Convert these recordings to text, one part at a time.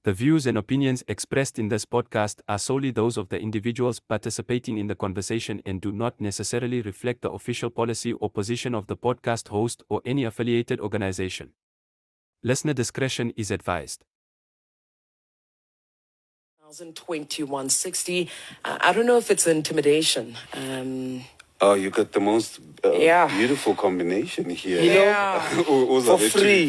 The views and opinions expressed in this podcast are solely those of the individuals participating in the conversation and do not necessarily reflect the official policy or position of the podcast host or any affiliated organization. Listener discretion is advised. 2160. I don't know if it's intimidation. Oh, you got the most beautiful combination here. You know, for free.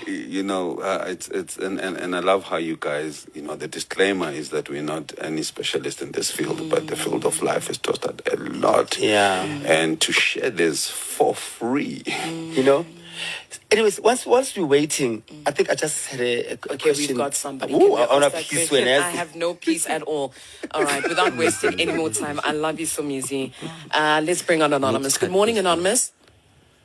You know, it's and I love how you guys, you know, the disclaimer is that we're not any specialist in this field, but the field of life has taught us a lot. Yeah. And to share this for free. You know? Anyways, once we're waiting, I think I just had a question. We've got somebody. Ooh, on a piece when I have no peace at all. All right, without wasting any more time, I love you so, Mizi. Let's bring on Anonymous. Good morning, Anonymous.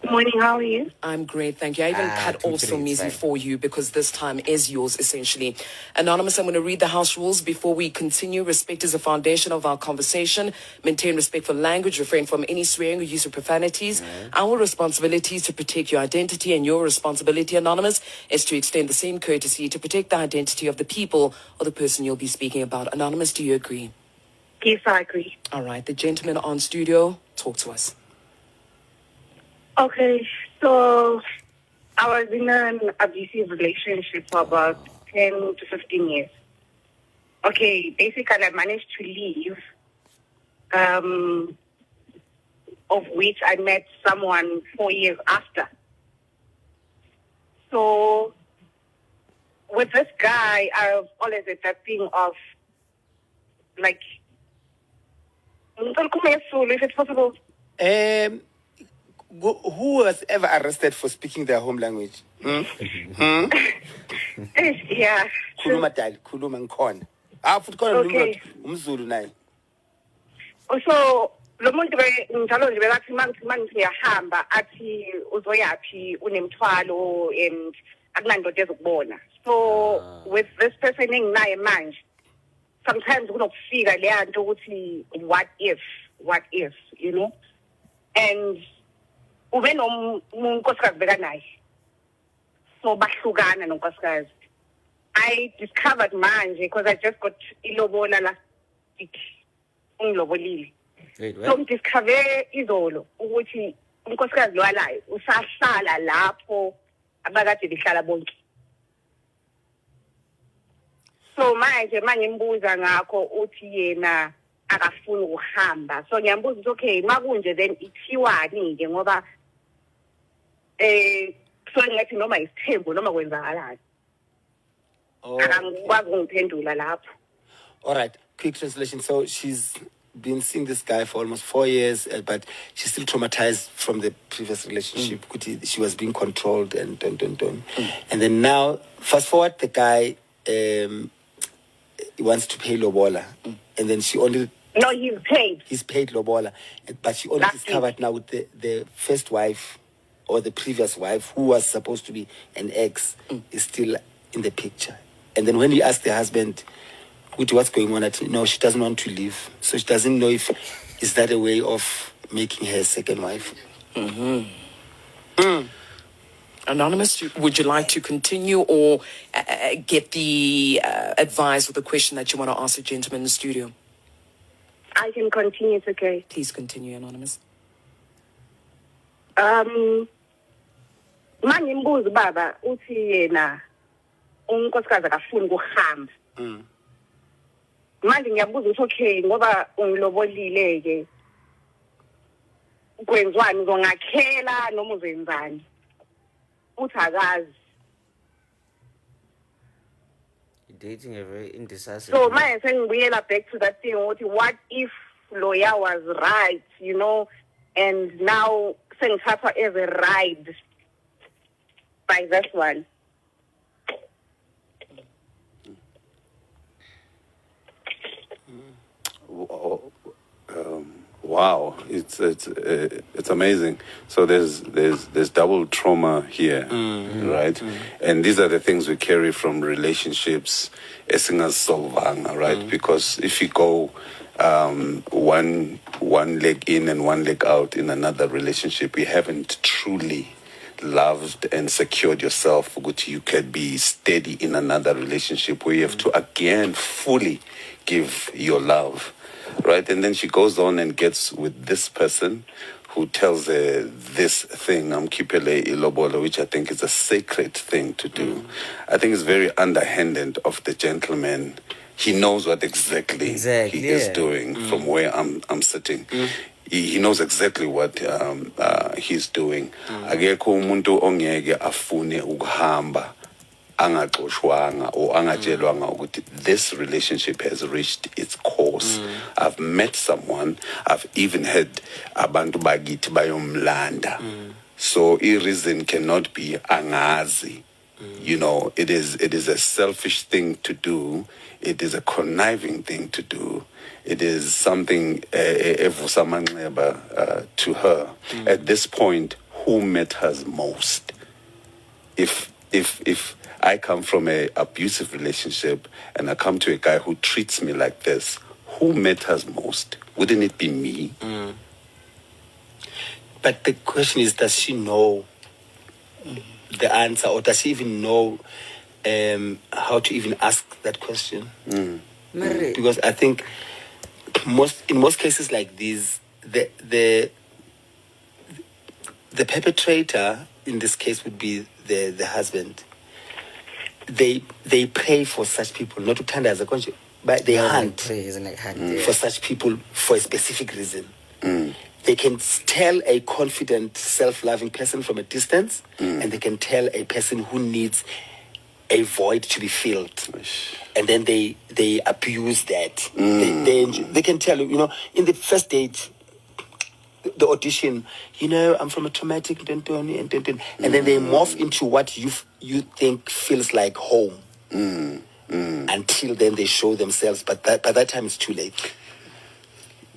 Good morning, how are you? I'm great, thank you. I even cut also Mizi for you because this time is yours, essentially. Anonymous, I'm going to read the house rules before we continue. Respect is the foundation of our conversation. Maintain respect for language. Refrain from any swearing or use of profanities. Our responsibility is to protect your identity, and your responsibility, Anonymous, is to extend the same courtesy to protect the identity of the people or the person you'll be speaking about. Anonymous, do you agree? Yes, I agree. All right, the gentleman on studio, talk to us. Okay, so I was in an abusive relationship for about 10 to 15 years. Okay, basically I managed to leave, of which I met someone 4 years after. So with this guy, I've always had that thing of, like, if it's possible. Who was ever arrested for speaking their home language? Yeah. Khuluma dali, khuluma ngikhona. Futhi khona Okay. umZulu naye. So lo muntu njalo nje bekathi manje ngiyahamba athi uzoyapi unemthwalo and akunandoda ezokubona. So with this person enginaye manje, sometimes kunokufika leya nto ukuthi what if, you know? And ube nonkosikazi bekanaye, so bahlukana nonkosikazi. I discovered manje because I just got ilobola last week, ungilobolile. So ngidiscover izolo ukuthi unkosikazi lo walayo usahlala lapho abakade behlala bonke. So manje ngimbuza ngakho uthi yena akafuni ukuhamba. So ngiyambuza ukuthi okay, makunje then ithiwani ke ngoba so ngathi noma isithembu noma kwenzakalani. Angikwazi ukuphendula lapho. All right, quick translation. So she's been seeing this guy for almost 4 years, but she's still traumatized from the previous relationship. She was being controlled and done. And then now, fast forward, the guy wants to pay lobola, and then she only. No, he's paid. He's paid lobola, but she only discovered now with the first wife or the previous wife, who was supposed to be an ex, is still in the picture. And then when you ask the husband, what's going on, no, she doesn't want to leave. So she doesn't know is that a way of making her a second wife. Anonymous, would you like to continue or get the advice or the question that you want to ask the gentleman in the studio? I can continue, it's okay. Please continue, Anonymous. Mangimbuza baba uthi yena unkosikazi akafuni ukuhamba. Manje ngiyabuza ukuthi okay ngoba ungilobolile ke kwenzwani uzongakhela noma uzenzani? Uthi akazi. Dating a very indecisive. So manje sengibuyela back to that thing ukuthi what if lawyer was right, you know, and now sengithathwa as a ride by this one. Wow, it's amazing. So there's double trauma here, right? And these are the things we carry from relationships, right? Because if you go one leg in and one leg out in another relationship, we haven't truly loved and secured yourself, you can be steady in another relationship where you have to again fully give your love, right? And then she goes on and gets with this person who tells her this thing, Amkipele Ilobola, which I think is a sacred thing to do. I think it's very underhanded of the gentleman. He knows what exactly he is doing from where I'm sitting. He knows exactly what he's doing. Akekho umuntu ongeke afune ukuhamba angaxoshwanga or angatshelwanga ukuthi this relationship has reached its course. I've met someone, I've even had abantu bakithi bayomlanda. So a reason cannot be angazi. You know, it is a selfish thing to do. It is a conniving thing to do. It is something to her. At this point, who matters most? If I come from an abusive relationship and I come to a guy who treats me like this, who matters most? Wouldn't it be me? But the question is, does she know the answer, or does she even know how to even ask that question? Because I think in most cases like these, the perpetrator in this case would be the husband. They pray for such people, not to turn as a conscience, but they hunt for such people for a specific reason. They can tell a confident, self-loving person from a distance, and they can tell a person who needs a void to be filled. And then they abuse that. They can tell you, in the first date, the audition, I'm from a traumatic, and then they morph into what you think feels like home. Until then they show themselves, but by that time it's too late.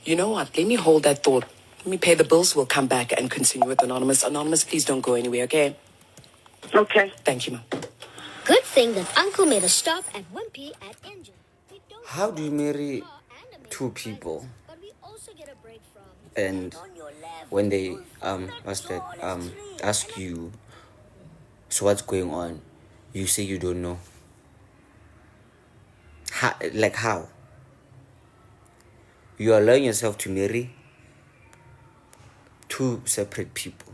You know what? Let me hold that thought. Let me pay the bills. We'll come back and continue with Anonymous. Anonymous, please don't go anywhere, okay? Okay. Thank you, ma'am. Good thing that Uncle made a stop at 1P at Angel. How do you marry two people? And when they ask you, so what's going on, you say you don't know. How? You are allowing yourself to marry two separate people.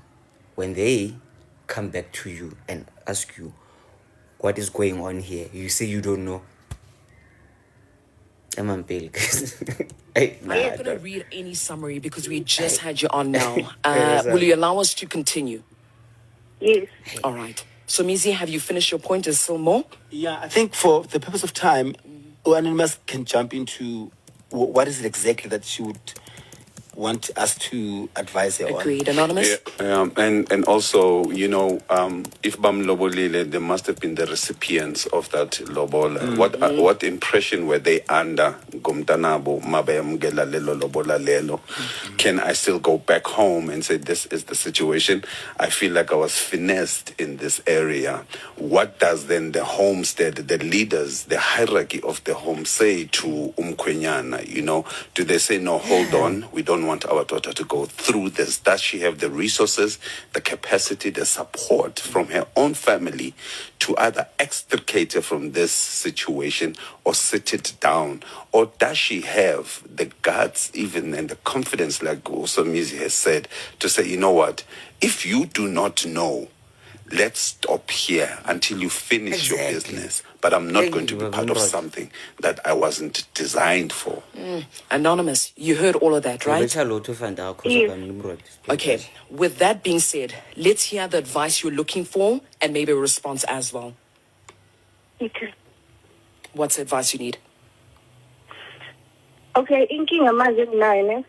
When they come back to you and ask you what is going on here, you say you don't know. I'm not going to read any summary because we just had you on now. Will you allow us to continue? Yes. All right. So, Mizi, have you finished your point? Is still more? Yeah, I think for the purpose of time, Anonymous can jump into what is it exactly that she would want us to advise her on. Agreed. Anonymous? Yeah, and also, if Bam Lobolile, they must have been the recipients of that Lobola. What impression were they under? Gomtanabo, Mabayamgela Lelo Lobola Lelo. Can I still go back home and say, this is the situation? I feel like I was finessed in this area. What does then the homestead, the leaders, the hierarchy of the home say to Umkwenyana? Do they say, no, hold on, we don't want our daughter to go through this? Does she have the resources, the capacity, the support from her own family to either extricate her from this situation or sit it down? Or does she have the guts even and the confidence, like Osomizi has said, to say, you know what, if you do not know, let's stop here until you finish your business. But I'm not going to be part of something that I wasn't designed for. Anonymous, you heard all of that, right? Yes. Okay. With that being said, let's hear the advice you're looking for and maybe a response as well. Okay. What's the advice you need? Okay, inkinga manje nginayo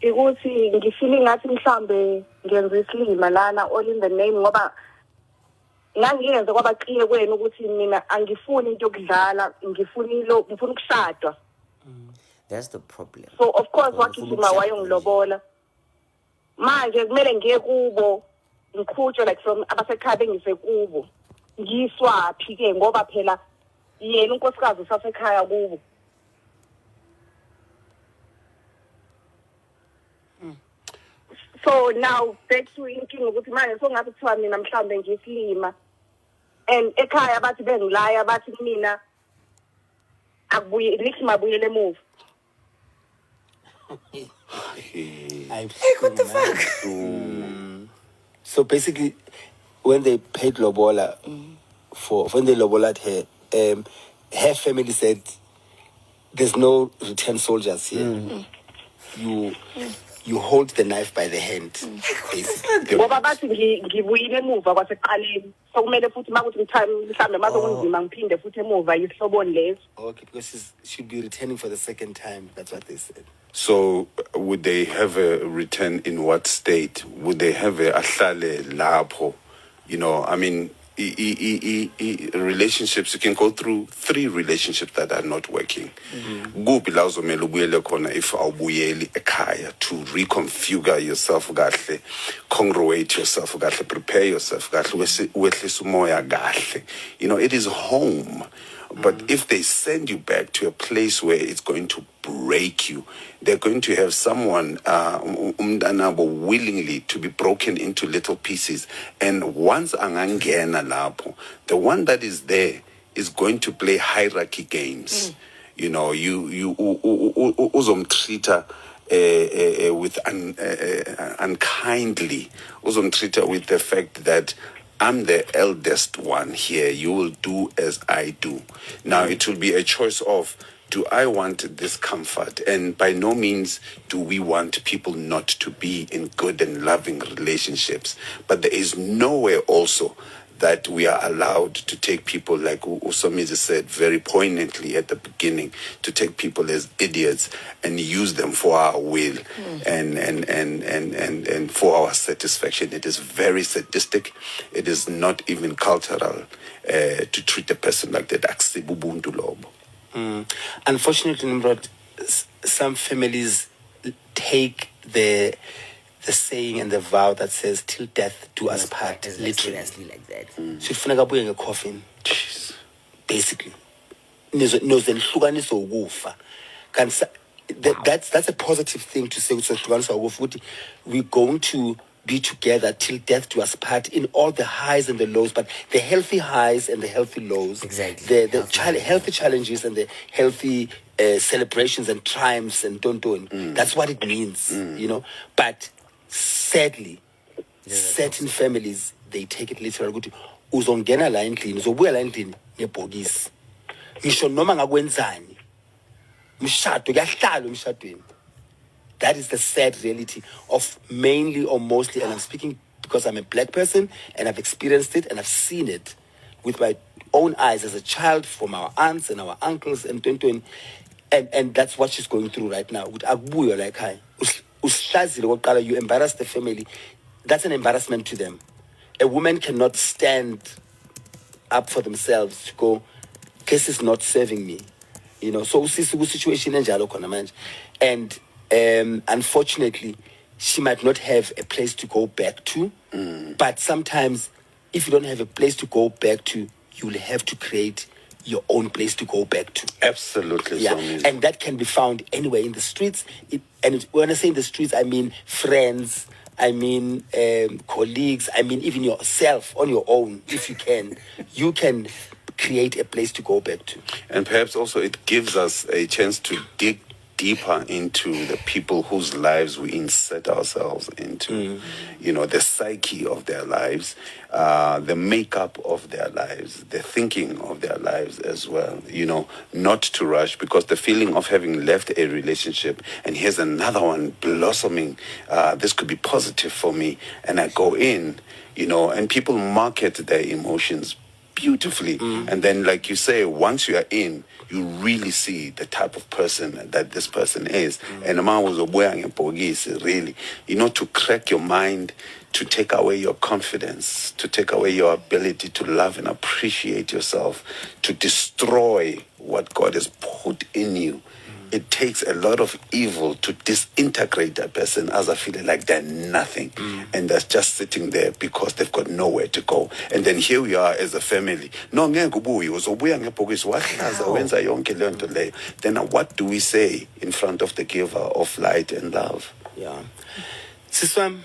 ukuthi ngifile ngathi mhlambe ngenza isilima lana all in the name ngoba ngangiyenze kwabaqile kwenu ukuthi mina angifuni into yokudlala ngifuna ukushadwa. That's the problem. So of course wakithima wayongilobola. Manje kumele ngiye kubo ngikhutshwe like from abasekhaya bengise kubo. Ngiswaphi ke ngoba phela yena unkosikazi usasekhaya kubo. So now back to inking ukuthi manje so ngabe kuthiwa mina mhlambe ngisilima and ekhaya bathi bengilaya bathi mina akubuye likhimabuyele emuva. What the fuck? So basically, when they paid Lobola when they Lobolaed her, her family said, "There's no return soldiers here. You hold the knife by the hand." Basically. Ngoba bathi ngibuyile emuva kwaseqaleni. So kumele futhi makuthi mhlambe mazokunzima ngiphinde futhi emuva isihloboni leso. Okay, because she should be returning for the second time. That's what they said. So would they have a return in what state? Would they have a ahlale lapho? You know, I mean, relationships, you can go through 3 relationships that are not working. Kuphi la uzomela ubuyele khona if awubuyeli ekhaya to reconfigure yourself kahle, congruate yourself kahle, prepare yourself kahle, wehlisa umoya kahle. You know, it is home. But if they send you back to a place where it's going to break you, they're going to have someone willingly to be broken into little pieces. And once angangena lapho, the one that is there is going to play hierarchy games. You know, you uzomtreater with unkindly, uzomtreater with the fact that I'm the eldest one here. You will do as I do. Now, it will be a choice of, do I want this comfort? And by no means do we want people not to be in good and loving relationships. But there is nowhere also that we are allowed to take people, like Usomizi said very poignantly at the beginning, to take people as idiots and use them for our will and for our satisfaction. It is very sadistic. It is not even cultural to treat a person like that. Unfortunately, Nimrod, some families take the saying and the vow that says till death do us part, literally like that. So kufuneka abuye ngecoffin. Basically. Nizehlukaniswa ukufa. That's a positive thing to say. We're going to be together till death do us part in all the highs and the lows, but the healthy highs and the healthy lows, exactly, the healthy challenges and the healthy celebrations and triumphs and that's what it means, you know. But sadly, certain families, they take it literally. Uzongena la endlini, uzobuya la endlini nebhokisi. Ngisho noma ngakwenzani. Mshado kuyahlalwa emshadweni. That is the sad reality of mainly or mostly, and I'm speaking because I'm a black person and I've experienced it and I've seen it with my own eyes as a child from our aunts and our uncles and that's what she's going through right now. With Abuyo like hi. You embarrass the family. That's an embarrassment to them. A woman cannot stand up for themselves to go, case is not serving me. You know, so situation and unfortunately, she might not have a place to go back to. But sometimes, if you don't have a place to go back to, you'll have to create your own place to go back to. Absolutely. Yeah, so and that can be found anywhere in the streets. When I say in the streets, I mean friends, I mean colleagues, I mean even yourself on your own. If you can create a place to go back to. And perhaps also it gives us a chance to dig deeper into the people whose lives we insert ourselves into. You know, the psyche of their lives, the makeup of their lives, the thinking of their lives as well. You know, not to rush, because the feeling of having left a relationship and here's another one blossoming, this could be positive for me, and I go in, you know, and people market their emotions beautifully. And then, like you say, once you are in, you really see the type of person that this person is. And really, you know, to crack your mind, to take away your confidence, to take away your ability to love and appreciate yourself, to destroy what God has put in you. It takes a lot of evil to disintegrate that person as a feeling like they're nothing. And they're just sitting there because they've got nowhere to go. And then here we are as a family. No, then what do we say in front of the giver of light and love? Yeah. Siswam,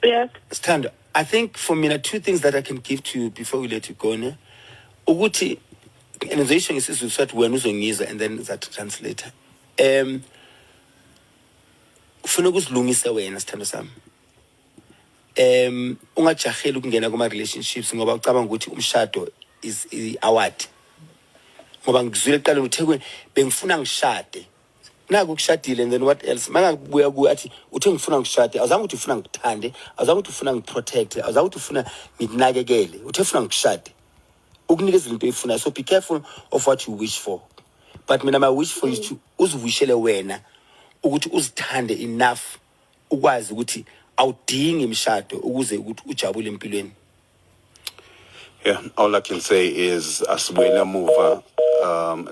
Yes. Stand. I think for me, 2 things that I can give to you before we let you go. Ne? Ukuthi, organization is that we are and then that translator. Ufuna ukuzilungisa wena sithando sami. Ungajaheli ukungena kuma relationships ngoba ucabanga ukuthi umshado is award. Ngoba ngizwile eqala uThekwini bengifuna ngishade. Naku kushadile and then what else? Mangabuya ku athi uthe ngifuna ngishade, awuzange ukuthi ufuna ngikuthande, awuzange ukuthi ufuna ngiprotect, awuzange ukuthi ufuna ngikunakekele, uthe ufuna ngishade. Ukunikeza into efuna, so be careful of what you wish for. But mina my wish for you to uzivishele wena ukuthi uzithande enough ukwazi ukuthi awudingi imishado ukuze ukuthi ujabule empilweni. Yeah, all I can say is Asbuela Mova,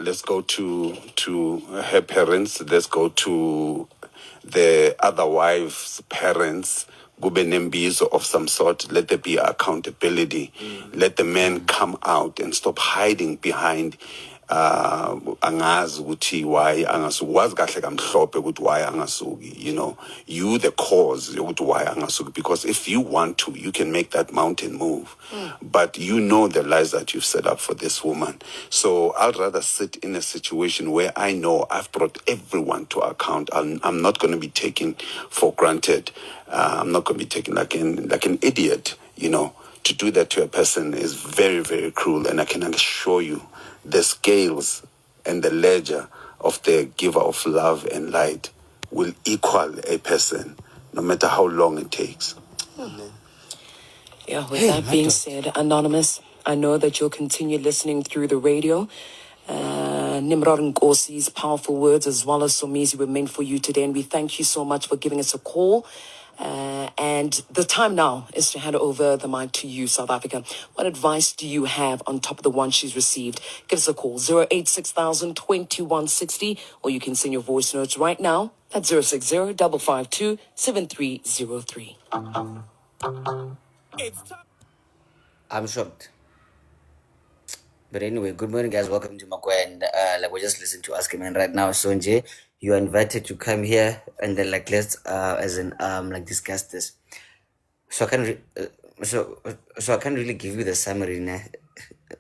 let's go to her parents, let's go to the other wife's parents, kube nembizo of some sort, let there be accountability, let the man come out and stop hiding behind angazi ukuthi why angasuki wazi kahle kamhlophe ukuthi why angasuki, you know, you the cause ukuthi why angasuki, because if you want to you can make that mountain move, but you know the lies that you've set up for this woman. So I'd rather sit in a situation where I know I've brought everyone to account. I'm not going to be taken for granted. I'm not going to be taken like an idiot, you know. To do that to a person is very, very cruel, and I can assure you the scales and the ledger of the giver of love and light will equal a person, no matter how long it takes. Yeah, with that being said, Anonymous, I know that you'll continue listening through the radio. Nimrod Nkosi's powerful words as well as Somizi were meant for you today, and we thank you so much for giving us a call. And the time now is to hand over the mic to you, South Africa. What advice do you have on top of the one she's received? Give us a call, 086-2160, or you can send your voice notes right now at 060-552-7303. I'm shocked. But anyway, good morning, guys. Welcome to Makwa. And like we just listened to AskAMan right now. Sonje, you are invited to come here and then let's discuss this. So I can't I can't really give you the summary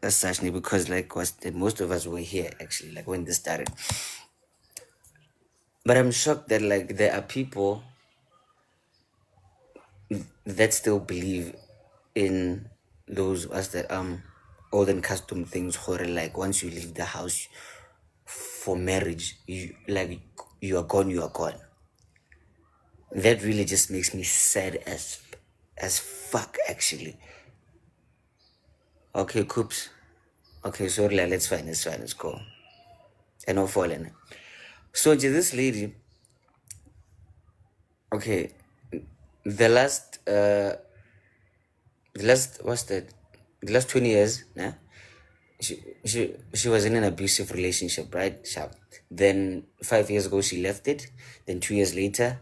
as such because most of us were here actually when this started. But I'm shocked that there are people that still believe in those as the old and custom things, once you leave the house for marriage, you are gone. That really just makes me sad as fuck actually. Okay, Coops. Okay, sorry, it's fine, let's go. And no falling. So this lady, okay, the last 20 years, nah? She was in an abusive relationship, right? Sharp. Then 5 years ago she left it. Then 2 years later,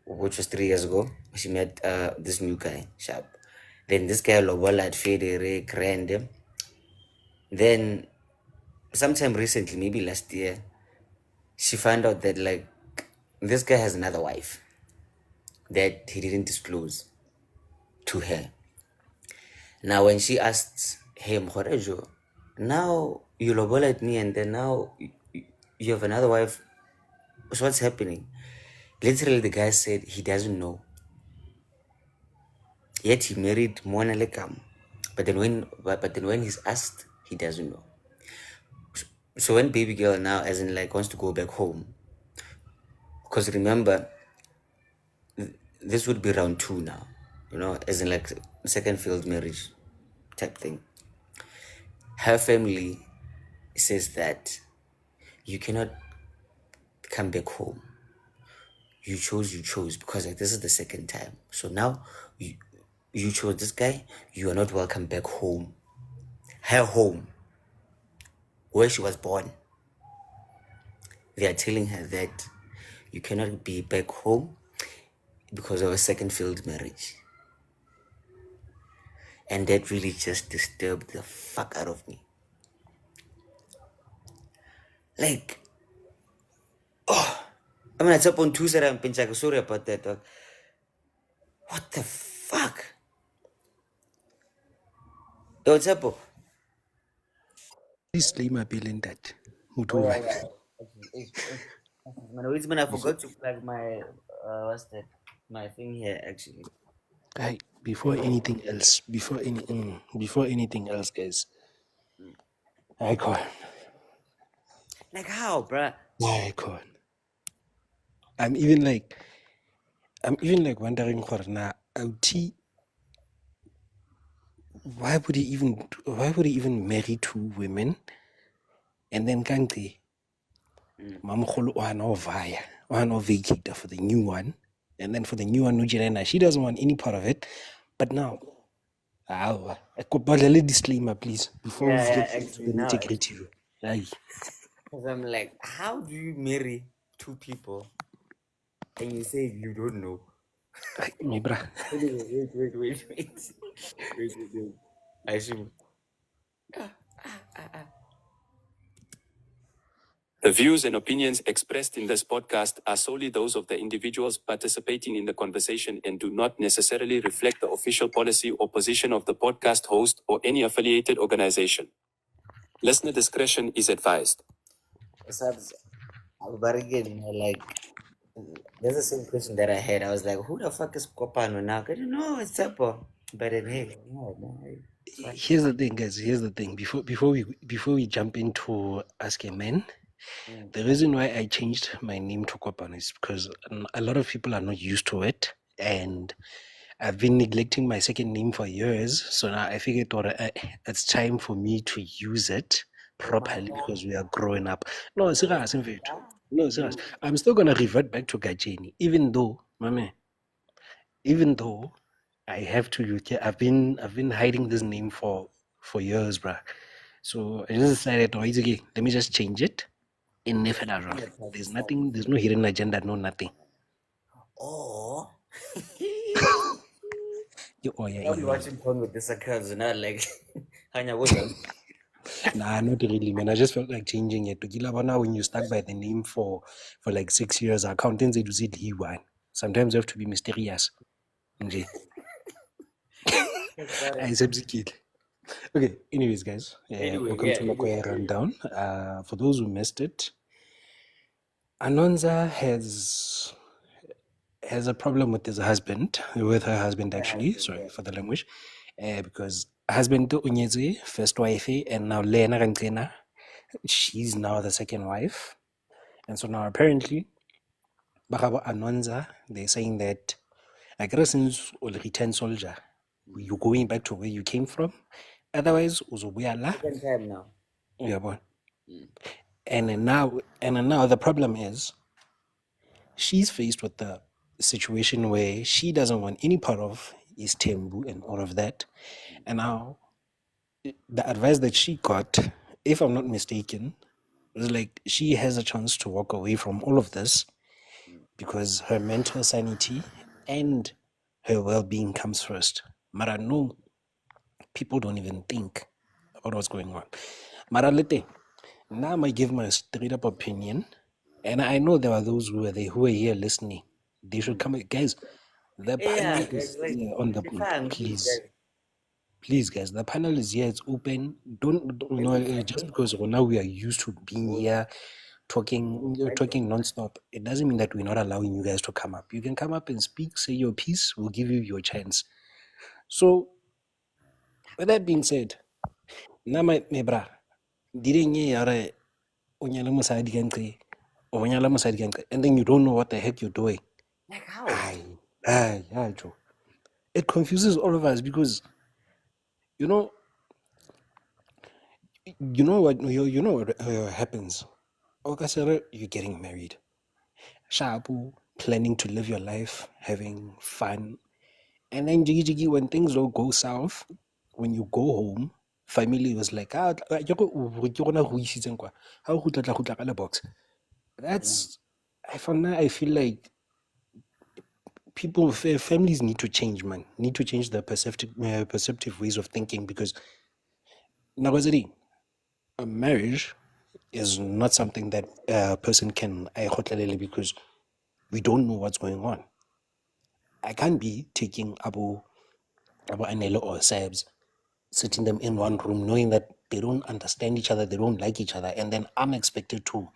which was 3 years ago, she met this new guy, Sharp. Then this guy lobola at Federe Grande. Then sometime recently, maybe last year, she found out that this guy has another wife that he didn't disclose to her. Now when she asked him, Horejo, now you lobola at me and then now you have another wife, so what's happening? Literally the guy said he doesn't know. Yet he married Mona Lekam. But then when he's asked, he doesn't know. So when baby girl now wants to go back home, because remember, this would be round 2 now, second failed marriage type thing. Her family says that you cannot come back home. You chose because this is the second time. So now you chose this guy, you are not welcome back home. Her home, where she was born. They are telling her that you cannot be back home because of a second failed marriage. And that really just disturbed the fuck out of me. It's up on Tuesday, I'm sorry about that, dog. What the Fuck. Yo, Tsepo. Disclaimer bill in that. Oh, yeah, yeah. It's when I forgot to plug my, what's that? My thing here, actually. Hey, before anything else, before anything else, guys, I call. Like how, bruh? I call. I'm even like wondering for now, OT, why would he even marry two women and then kanti mamkhulu o vacate for the new one, and then for the new one Nujirena, she doesn't want any part of it. But now, I could but a little disclaimer, please, before we Yeah, get into actually, the now, nitty-gritty. Aye. because I'm like, how do you marry two people and you say you don't know? Me bra. Anyway, wait. I see. The views and opinions expressed in this podcast are solely those of the individuals participating in the conversation and do not necessarily reflect the official policy or position of the podcast host or any affiliated organization. Listener discretion is advised. But again, like, there's the same question that I had. I was like, who the fuck is Kopano now? I don't know, it's Tsepo. But then, hey, no, it's fine. Here's the thing, guys. Here's the thing. Before we jump into Ask a Man, the reason why I changed my name to Kopan is because a lot of people are not used to it, and I've been neglecting my second name for years. So now I figured it's time for me to use it properly because we are growing up. No, serious, in fact. No, serious. I'm still gonna revert back to Gajeni, even though, I have to. I've been hiding this name for years, bruh. So I just decided, oh, it's okay. Let me just change it. In Nefedaro. There's nothing. There's no hidden agenda. No nothing. Oh, Oh yeah. I'll be watching porn with this account, not like, Hanya, what's up? Nah, not really, man. I just felt like changing it. Now, when you stuck by the name for like 6 years, accountants they do see the one. Sometimes you have to be mysterious. Nje. I said kid. Okay. Anyways, guys, Anyway, welcome to Makoya Rundown. For those who missed it, Anonza has a problem with her husband actually. Sorry for the language, because husband to Unyezi, first wife, and now Lena Rantena, she's now the second wife, and so now apparently, Bakaba Anonza, they're saying that, I guess since you'll return soldier, you're going back to where you came from. Otherwise, uzobuyala. second time now. Yeah, boy. And then now the problem is she's faced with the situation where she doesn't want any part of East Tembu and all of that. And now the advice that she got, if I'm not mistaken, was like she has a chance to walk away from all of this because her mental sanity and her well-being comes first. Mara, no, people don't even think about what's going on. Mara lete, now I might give my straight up opinion. And I know there are those who are here listening. They should come, guys. The panel is here on the please, guys. The panel is here. It's open. Don't just because now we are used to being here, talking nonstop. It doesn't mean that we're not allowing you guys to come up. You can come up and speak, say your piece. We'll give you your chance. So, with that being said, now my bra, didn't you and then you don't know what the heck you're doing. Like how? Joe. It confuses all of us because you know what happens. Okay, you're getting married. Shabu, planning to live your life, having fun. And then jiggy when things don't go south, when you go home, family was like, box. That's I feel like families need to change, man. Need to change their perceptive ways of thinking because Nagazari, a marriage is not something that a person can because we don't know what's going on. I can't be taking Abu Abo Anelo or Sabs, sitting them in one room, knowing that they don't understand each other, they don't like each other, and then I'm expected to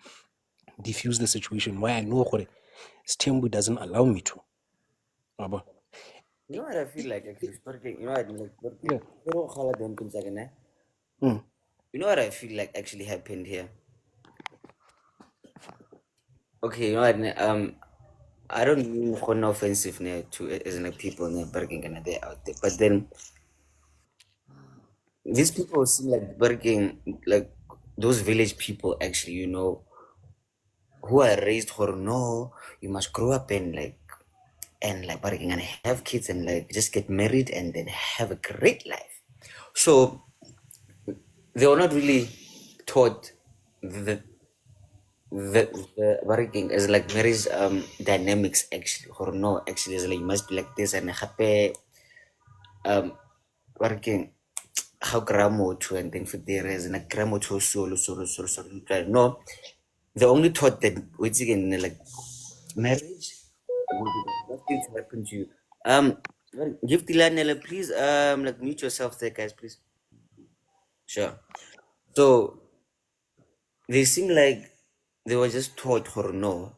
diffuse the situation where I know Stembu doesn't allow me to. Abo. You know what I feel like actually? You know what I mean? Yeah. You know what I feel like actually happened here? Okay, you know what? I don't mean no offensive to as in like people working and they out there, but then these people seem like working like those village people actually, you know, who are raised for no, you must grow up and like working and have kids and like just get married and then have a great life. So they were not really taught the the working as like marriage dynamics actually or no actually is like you must be like this and happy working how gramo to and then for there is and a gramo to solo no they only taught that which again like marriage will be the best thing to happen to you. Give Tilanela please like mute yourself there guys please. Sure. So they seem like they were just taught or no,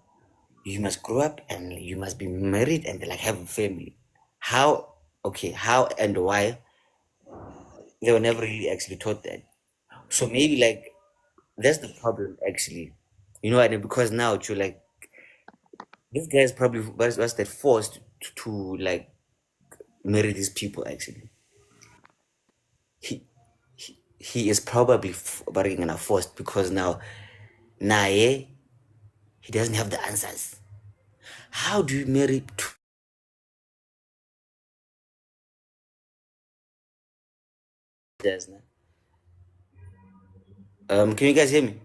you must grow up and you must be married and like have a family. How okay, how and why they were never really actually taught that. So maybe like that's the problem actually. You know what I mean? Because now to like this guy's probably was that forced to like marry these people actually. He is probably bargaining and forced because now Naye he doesn't have the answers. How do you marry can you guys hear me?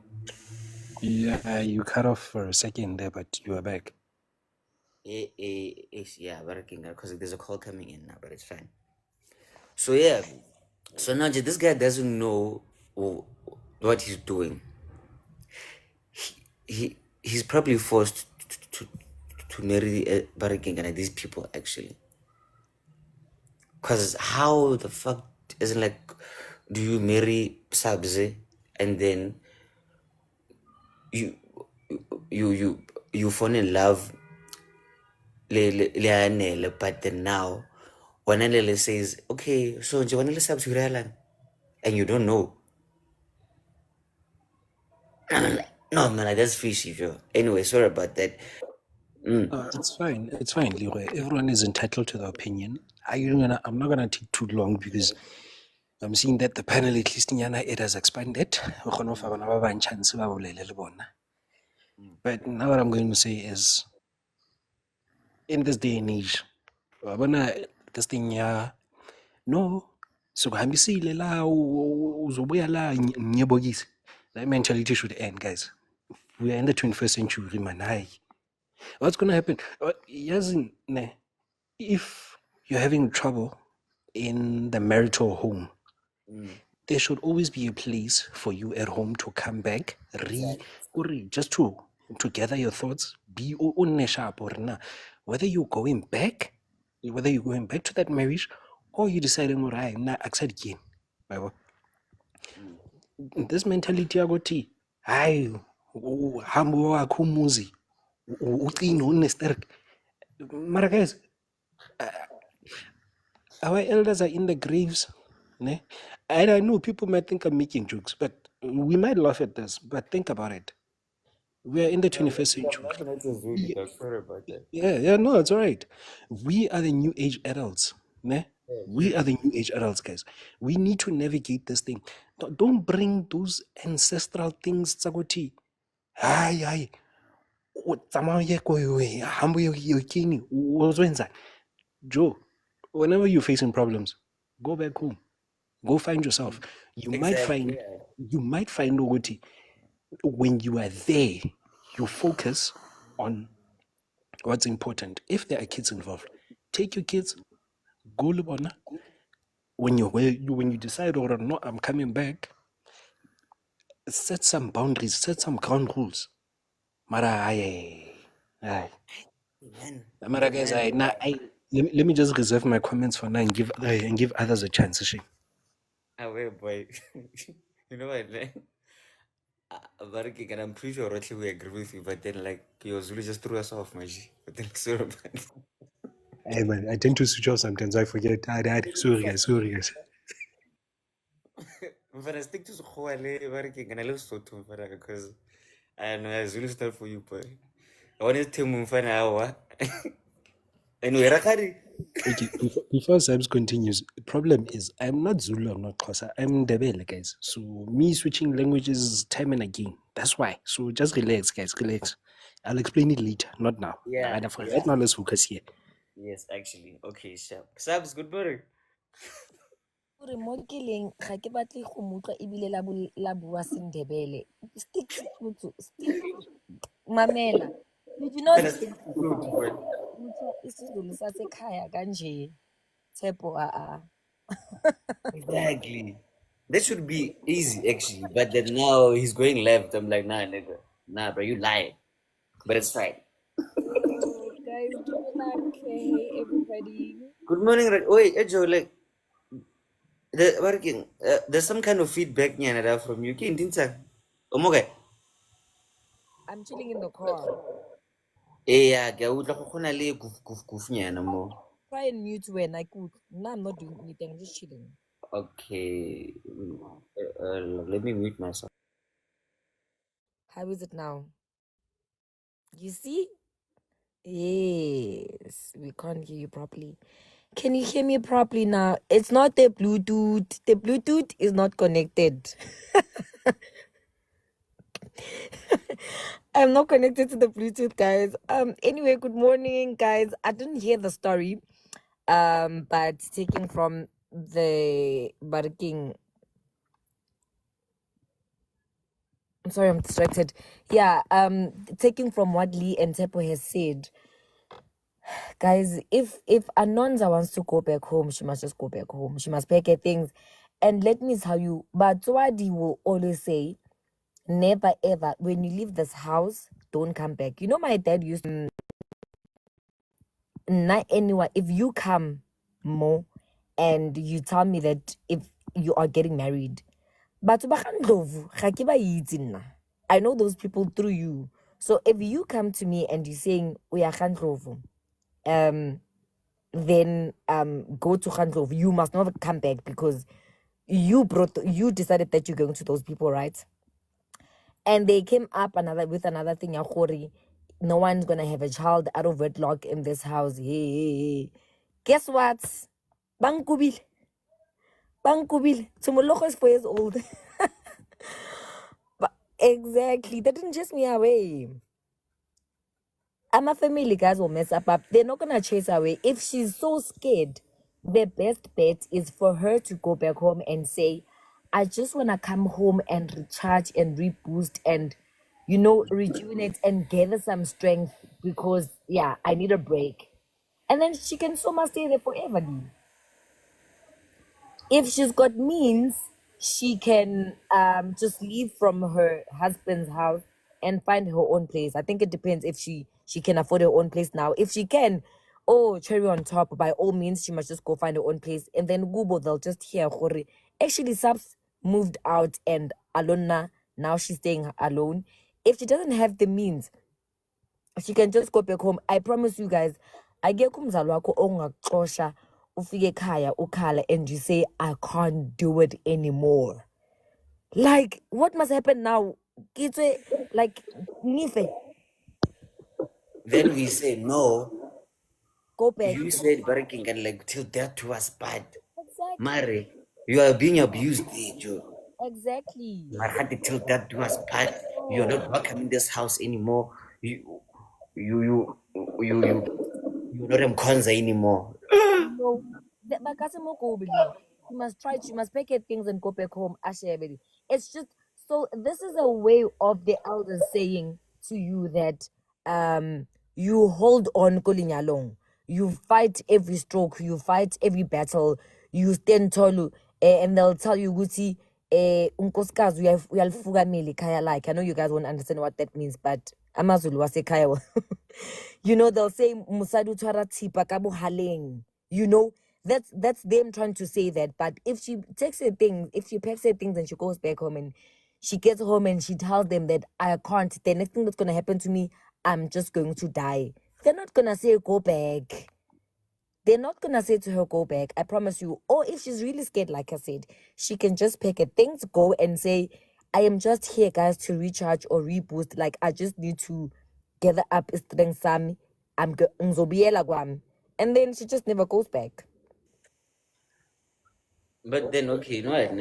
Yeah, you cut off for a second there, but you are back. Yeah, working because there's a call coming in now, but it's fine. So yeah, so now this guy doesn't know what he's doing. He's probably forced to marry Baraking and these people actually. Cause how the fuck isn't like, do you marry Sabze and then you you fall in love but then now Wanelele says, okay, so Wanele Sabze and you don't know. No man, that's fishy, bro. Anyway, sorry about that. It's fine. It's fine, Leroy. Everyone is entitled to their opinion. I'm not gonna take too long because I'm seeing that the panel at least nyana it has expanded. Re kgone ho fa bana ba bang chance ba bolele le bona. But now what I'm going to say is, in this day and age, wa bona this thing no, so hambisile la uzobuya la nyebokisi. That mentality should end, guys. We are in the 21st century, man. Hi. What's gonna happen? If you're having trouble in the marital home, there should always be a place for you at home to come back, just to gather your thoughts, be sharp or na. Whether you're going back to that marriage, or you deciding, all right, na accept again. This mentality agoti, hayi, hambo wakho umuzi, ucine unesterk. Mara guys, our elders are in the graves. Ne? And I know people might think I'm making jokes, but we might laugh at this. But think about it. We are in the 21st century. Sorry about that. Yeah, no, it's all right. We are the new age adults. Ne? We are the new age adults, guys. We need to navigate this thing. Don't bring those ancestral things, Tsagoti. Hi. Joe, whenever you're facing problems, go back home. Go find yourself. You might find Ogoti. When you are there, you focus on what's important. If there are kids involved, take your kids, go Libona. When you decide or not, I'm coming back, set some boundaries, set some ground rules. Mara, aye. Mara guys, let me just reserve my comments for now and give others a chance. Shame. Wait, boy. You know what, man? But okay, and I'm pretty sure Rotli will agree with you, but then like your Zulu just threw us off, my G. But then sorry, Hey man, I tend to switch off sometimes. I forget. Sorry guys. I'm gonna stick to Sukhwale, but okay, and I love Soto, because I know Zulu stuff for you, boy. I want to tell you, Mfana, anyway, Rakari. Okay, before Sabs continues, the problem is I'm not Zulu, I'm not Xhosa, I'm Ndebele, guys. So me switching languages time and again. That's why. So just relax, guys, relax. I'll explain it later, not now. Yeah. Right now, let's focus here. Yes, actually. Okay, sharp. Sabs, good morning. Gore mo keleng ga ke batle go mutlwa ebile la bua Sendebele. Stick to mamela. Did you know mutlwa isiZulu sasekhaya kanje? Tshepo Exactly. That should be easy, actually. But then now he's going left. I'm like, nah, nigga. Nah, bro, you lying. But it's fine. Guys, hey everybody. Good morning, wait, Ejo, like, there's some kind of feedback from you. Okay. I'm chilling in the car. Yeah, goof mo. Try and mute when I could. No, I'm not doing anything. I'm just chilling. Okay. Let me mute myself. How is it now? You see? Yes, we can't hear you properly. Can you hear me properly now? It's not the Bluetooth. The Bluetooth is not connected. I'm not connected to the Bluetooth, guys. Anyway, good morning, guys. I didn't hear the story. But taking from the barking. I'm sorry, I'm distracted. Yeah, taking from what Lee and Tepo has said. Guys, if Anonza wants to go back home, she must just go back home. She must pack her things. And let me tell you, Batswadi will always say, never ever, when you leave this house, don't come back. You know, my dad used to, not anyone, if you come more and you tell me that if you are getting married, but I know those people through you. So if you come to me and you're saying we are then go to Khandlovu. You must not come back because you decided that you're going to those people, right? And they came up with another thing, no one's gonna have a child out of wedlock in this house. Hey. Guess what? Bangkubil. Tumuloko is 4 years old. But exactly, that didn't chase me away. My family guys will mess up. They're not gonna chase her away. If she's so scared, the best bet is for her to go back home and say, I just wanna come home and recharge and reboost and rejuvenate and gather some strength because I need a break. And then she can so much stay there forever. If she's got means, she can just leave from her husband's house and find her own place. I think it depends if she can afford her own place now. If she can, cherry on top, by all means, she must just go find her own place. And then Gubo, they'll just hear, actually, Sabs moved out and Alona, now she's staying alone. If she doesn't have the means, she can just go back home. I promise you guys, I get kumzalwako ongaxosha ufike ekhaya ukhala and you say I can't do it anymore. Like what must happen now? Like nife. Then we say no. Go back. You said barking and like till death to us bad. Exactly. Mari, you are being abused, Joe. Exactly. Marhati till death to us bad. You're not welcome in this house anymore. You're not Mkwanza anymore. No, she must pack her things and go back home. It's just so this is a way of the elders saying to you that you hold on Kolinyalong. You fight every stroke, you fight every battle, you stand tall, and they'll tell you Guti unkosikazi uyalufukamile khaya like. I know you guys won't understand what that means, but Amazulu wasekhaya. You know, they'll say musadu tshwara thipa ka bohaleng. You know, that's them trying to say that. But if she takes her things, if she packs her things and she goes back home and she gets home and she tells them that I can't, the next thing that's gonna happen to me, I'm just going to die. They're not gonna say go back. They're not gonna say to her, go back, I promise you. Or if she's really scared, like I said, she can just pack her things, go and say, I am just here, guys, to recharge or reboost. Like, I just need to gather up strength sami. Ngizobuyela kwami. And then she just never goes back. But then, okay, you know what?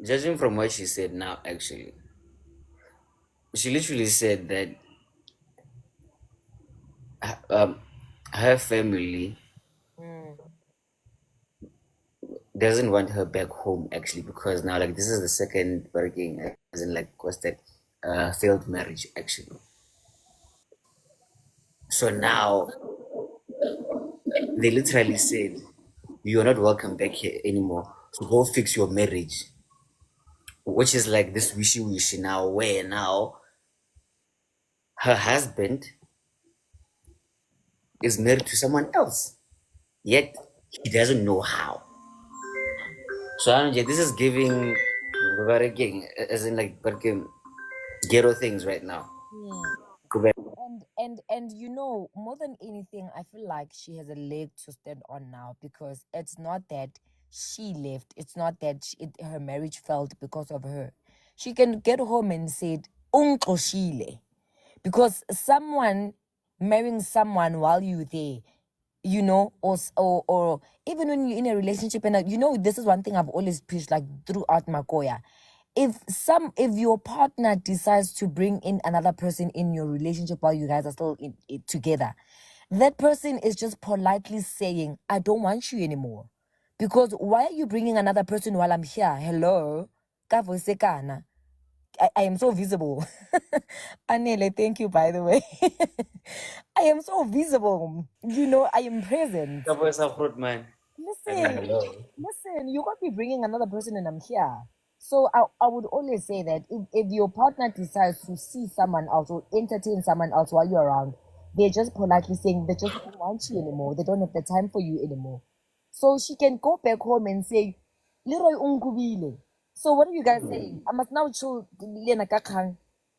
Judging from what she said now, actually, she literally said that her family doesn't want her back home, actually, because now, like, this is the second working, as in, like, what's that, failed marriage, actually. So now, they literally said, you're not welcome back here anymore. So go fix your marriage. Which is like this wishy-wishy now, where now her husband is married to someone else. Yet he doesn't know how. So this is giving as in like ghetto things right now. And you know, more than anything, I feel like she has a leg to stand on now, because it's not that she left, it's not that her marriage failed because of her. She can get home and say "Ungxoshile," because someone marrying someone while you're there, you know, or even when you're in a relationship, and you know, this is one thing I've always preached, like throughout Makoya. If your partner decides to bring in another person in your relationship while you guys are still together, that person is just politely saying, I don't want you anymore. Because why are you bringing another person while I'm here? Hello? Kavosekana. I am so visible. Anele, thank you, by the way. I am so visible. You know, I am present. Man. Listen, you can't be bringing another person and I'm here. So I would always say that if your partner decides to see someone else or entertain someone else while you're around, they're just politely saying they just don't want you anymore. They don't have the time for you anymore. So she can go back home and say, Leroy ungubile. So what are you guys saying? I must now show Lena Kakang.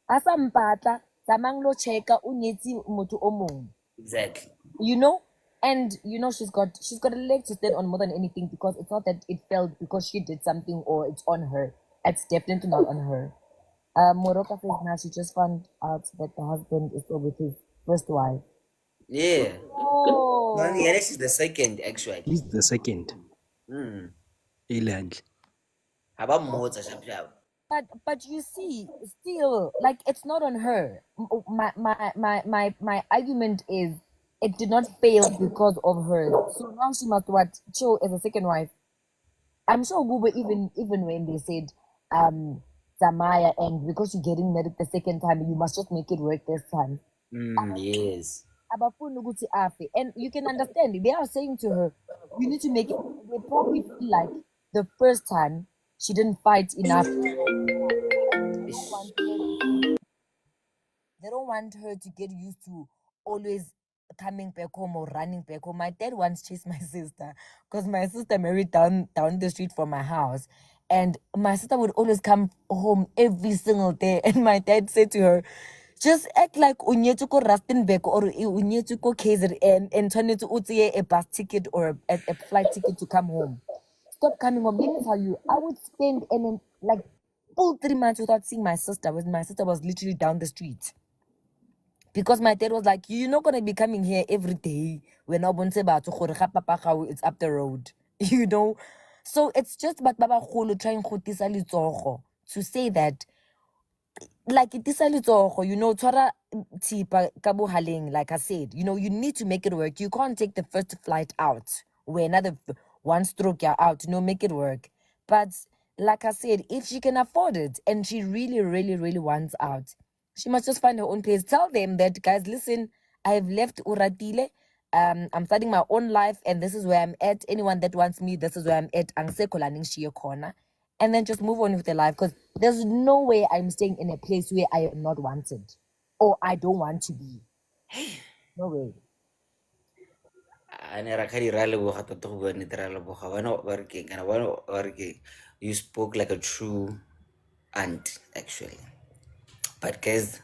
Asa mpata, tamang lo cheka unyeti motu omong. Exactly. You know? And you know, she's got a leg to stand on more than anything, because it's not that it failed because she did something or it's on her. It's definitely not on her. Moroka says now she just found out that the husband is still with his first wife. Yeah. Oh. Yeah, this is the second, actually. He's the second. Iland. How about Mozart? But you see, still, like, it's not on her. My argument is it did not fail because of her. So now she must what chill as a second wife. I'm sure Google even when they said Zamaya, and because you're getting married the second time, you must just make it work this time. Yes. And you can understand, they are saying to her, you need to make it. They probably feel like the first time she didn't fight enough. They don't want her to get used to always coming back home or running back home. My dad once chased my sister because my sister married down the street from my house. And my sister would always come home every single day. And my dad said to her, just act like Unyetuko Rustenburg or Unyetuko KZN and turn it to a bus ticket or a flight ticket to come home. Stop coming home. Let me tell you, I would spend like full 3 months without seeing my sister, when my sister was literally down the street. Because my dad was like, you're not gonna be coming here every day when it's up the road. You know? So it's just about Baba Kholo trying to say that, like, you know, Tora Tipa Kabu Haling, like I said, you know, you need to make it work. You can't take the first flight out where another one stroke you're out, you know, make it work. But like I said, if she can afford it and she really, really, really wants out, she must just find her own place. Tell them that, guys, listen, I've left Uratile. I'm starting my own life, and this is where I'm at. Anyone that wants me, this is where I'm at. Angse kolaning shiye khona. and then just move on with their life. Because there's no way I'm staying in a place where I am not wanted or I don't want to be. No way. You spoke like a true aunt, actually. But guys,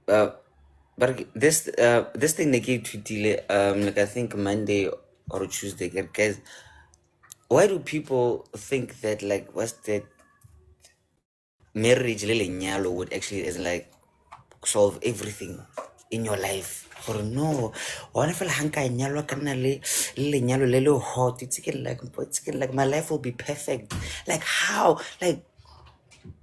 but this thing they gave to delay, like I think Monday or Tuesday, guys. Why do people think that, like, what's that, marriage nyalo would actually is like solve everything in your life? Or no, one feel hanka nyalo kana le nyalo le hot. It's like my life will be perfect. Like how? Like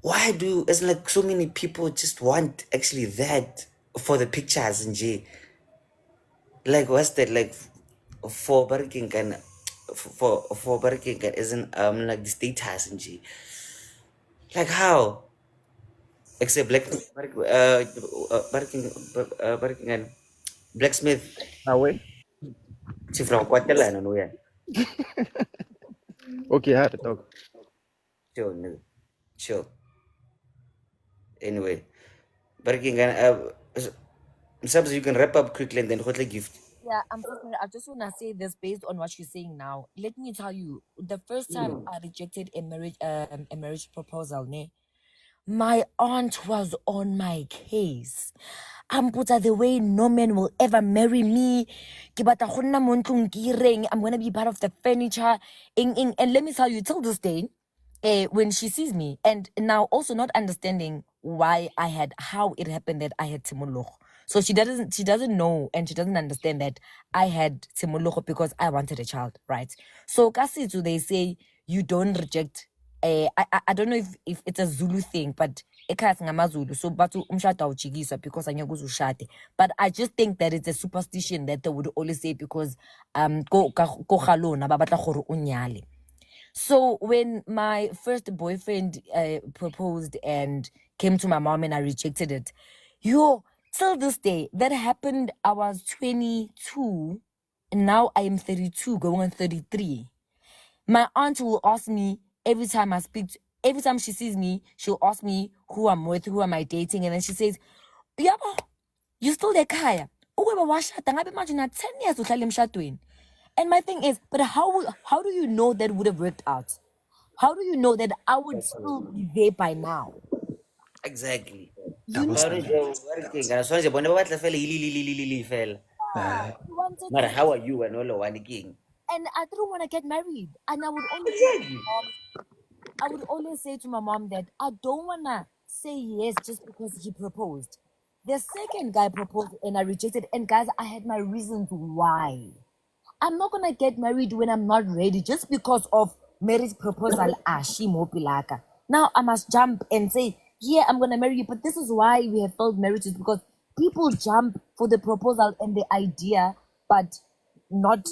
why do it's like so many people just want actually that for the pictures and J? Like what's that like for barking and for barking isn't like the status and J? Like how? Except barking and blacksmith. Away. Si from Quatela no yeah. Okay, I had to talk. Sure, no. Sure. Anyway, barking and sometimes you can wrap up quickly and then what like gift. Yeah, I'm so sorry. I just want to say this based on what you're saying now. Let me tell you, the first time I rejected a marriage proposal, ne, my aunt was on my case. I'm put the way no man will ever marry me. I'm going to be part of the furniture. And let me tell you, till this day, when she sees me, and now also not understanding why how it happened that I had Timoloch. So she doesn't know and she doesn't understand that I had Timoloch because I wanted a child, right? So Kasitu, they say you don't reject. I don't know if it's a Zulu thing, but ekhaya ngamaZulu, so batu umshado awujikiswa because angeke uzushade. But I just think that it's a superstition that they would always say because ko galona ba batla gore o nyale. So when my first boyfriend proposed and came to my mom and I rejected it, till this day, that happened, I was 22 and now I am 32 going on 33. My aunt will ask me every time she sees me, she'll ask me who I'm with, who am I dating, and then she says, Yabo, you still there, Kaya? Imagine 10 years with emshadweni. And my thing is, but how do you know that would have worked out? How do you know that I would still be there by now? Exactly. Double standards. But how are you and all one king? And I didn't want to get married. And I would always say to my mom that I don't want to say yes just because he proposed. The second guy proposed and I rejected. And guys, I had my reasons why. I'm not going to get married when I'm not ready just because of marriage proposal. Now I must jump and say, yeah, I'm going to marry you. But this is why we have failed marriages, because people jump for the proposal and the idea, but not,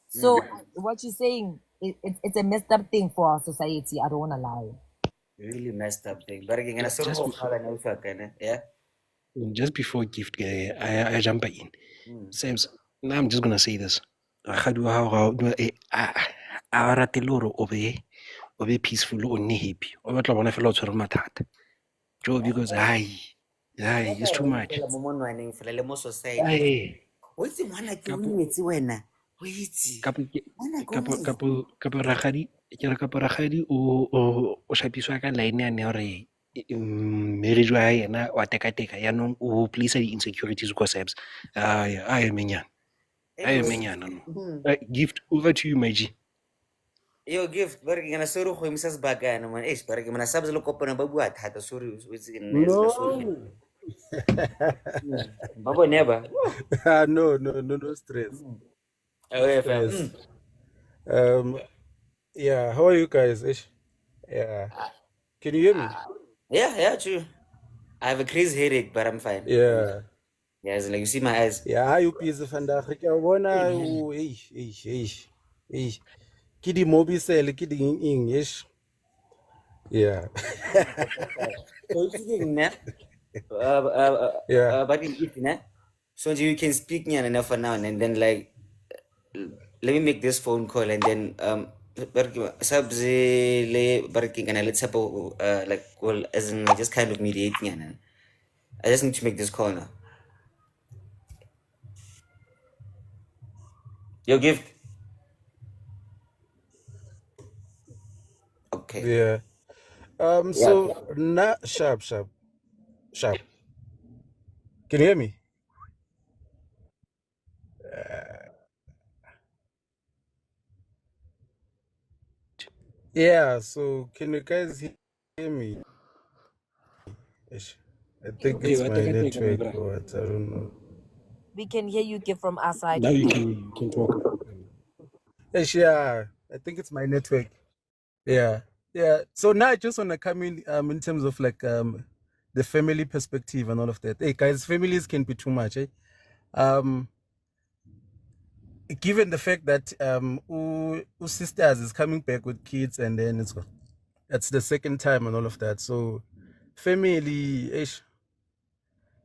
So what you're saying, it's a messed up thing for our society. I don't want to lie. Really messed up thing. But again, yeah. Just before gift, I jump in. Sebs, now I'm just gonna say this. I rate loro obe peaceful o nne happy. O batla bona fela o tshwere mathata. Joe, because it's too much. Kapo ragadi o shapiswa ka line yane hore marriage wa yena wa teka yaanong o please di-insecurities kwa Sebs. Aye menyana no. Gift, over to you, my G. Yo gift, barang gana suruh ko misas baga naman barang mana sabs lo ko pa na babuat hata sorry No. Babo never. No stress. Oh Stress. Yeah, how are you guys? Ish? Yeah. Can you hear me? Yeah, true. I have a crazy headache, but I'm fine. Yeah. Yes, like you see my eyes. Yeah, how you busy vandaag? Ek jou bona Ki die mobie sel, ki die English. Yeah. So you speaking, ne? Yeah. But in gift, ne? So you can speak me enough for now, and then like, let me make this phone call, and then Sabzele barking and let's like well as in just kind of mediating and I just need to make this call now. Your gift. Okay. Yeah. Yeah. So now, sharp. Can you hear me? Yeah. So can you guys hear me? Ish. I think Hey, it's what my the heck, my network brother? or what. I don't know. We can hear you give from our side. Now you can talk. Ish, yeah. I think it's my network. Yeah. Yeah. So now I just want to come in terms of like the family perspective and all of that. Hey guys, families can be too much. Um, Given the fact that sisters is coming back with kids and then it's the second time and all of that. So family ish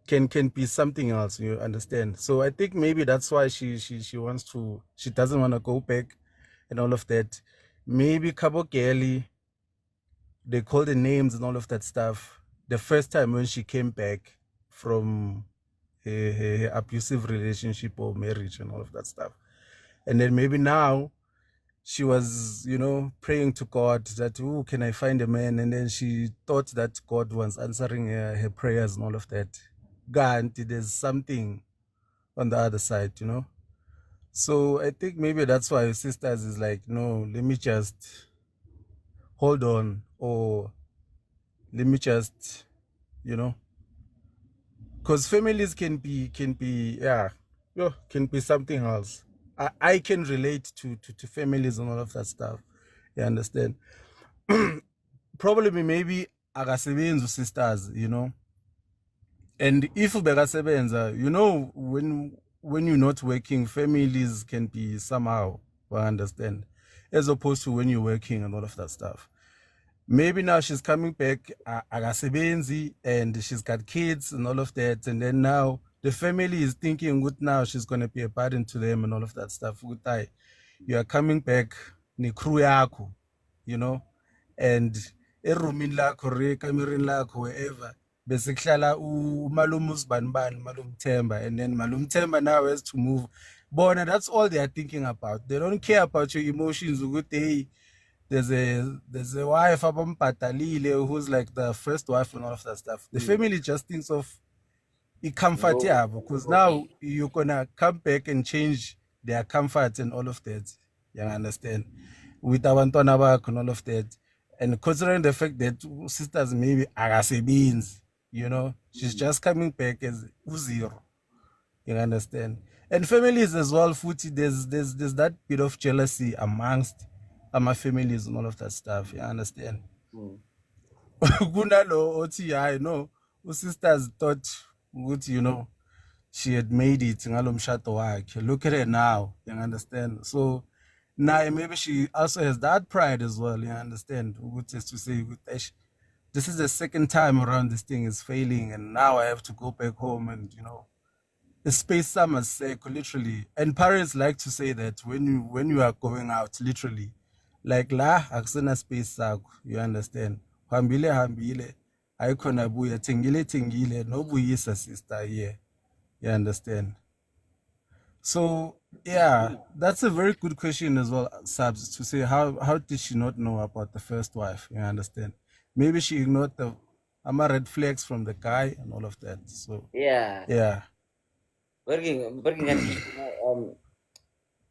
can be something else, you understand. So I think maybe that's why she wants to, she doesn't want to go back and all of that. Maybe Cabo Kelly, they call the names and all of that stuff. The first time when she came back from her abusive relationship or marriage and all of that stuff. And then maybe now she was, praying to God that, oh, can I find a man? And then she thought that God was answering her prayers and all of that. God, there's something on the other side, So I think maybe that's why her sisters is like, no, let me just hold on, or let me just, because families can be, can be something else. I can relate to families and all of that stuff. You understand? Probably maybe akasebenzi sisters, and if bekasebenza, when you're not working, families can be somehow, I understand, as opposed to when you're working and all of that stuff. Maybe now she's coming back akasebenzi and she's got kids and all of that, and then now the family is thinking good, now she's going to be a burden to them and all of that stuff. Good, you are coming back ni crew yakho, and erumini lakho re ekamereni lakho wherever bese kuhlala umalume uzibanibani malume Themba, and then malume Themba now has to move. Bona, that's all they are thinking about. They don't care about your emotions. Ukuthi hey, there's a wife abambhatalile who's like the first wife and all of that stuff. The family just thinks of comfort, because now you're gonna come back and change their comfort and all of that. You understand? With abantwana bakho and all of that. And considering the fact that sisters maybe akasebenzi, she's just coming back as zero. You understand? And families as well, futhi, there's that bit of jealousy amongst my families and all of that stuff. You understand? Kunalo othi hayi no, sisters thought ukuthi, she had made it ngalo mshado wakhe. Look at her now. You understand? So now maybe she also has that pride as well. You understand? Which is to say, this is the second time around this thing is failing, and now I have to go back home and the space summer sake, literally. And parents like to say that when you are going out, literally, like la akusena space sakho, you understand? Hambile ayikhona buya, thengile nobuyisa sister here. You understand? So yeah, that's a very good question as well, Sabs, to say how did she not know about the first wife? You understand? Maybe she ignored the red flags from the guy and all of that. So yeah. Working and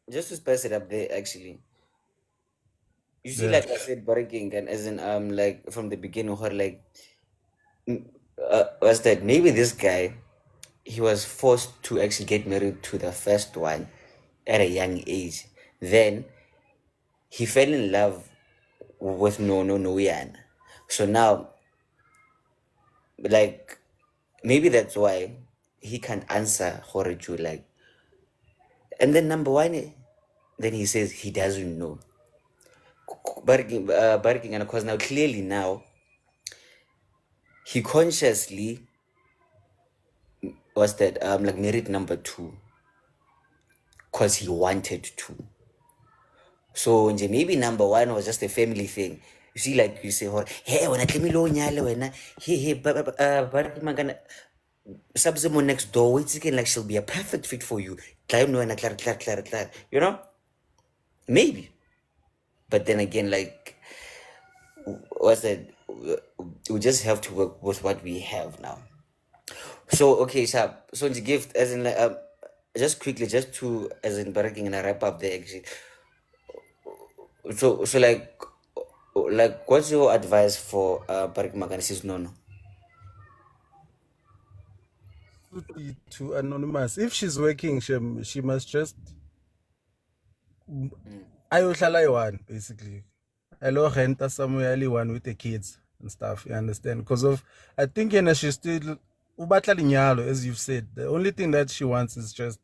just to spice it up there actually. You see, like I said, working and as in like from the beginning, or like was that maybe this guy, he was forced to actually get married to the first one at a young age. Then he fell in love with no Yana. So now, like, maybe that's why he can't answer Horeju, like. And then number one, then he says he doesn't know. Barking, and of course now clearly now he consciously was that like married number two because he wanted to. So maybe number one was just a family thing. You see, like you say, hey, when I came when hey, but magana subsimo next door, it's again like she'll be a perfect fit for you. You know? Maybe. But then again, like what's that? We just have to work with what we have now. So okay, so the gift as in like just quickly, just to as in barracking and I wrap up there actually. So like what's your advice for Barik Maganisis Nono? To anonymous. If she's working, she must just ayohlala one basically. Hello, renta somewhere one with the kids and stuff. You understand? Because of I think she's still ubatla linyalo, as you've said. The only thing that she wants is just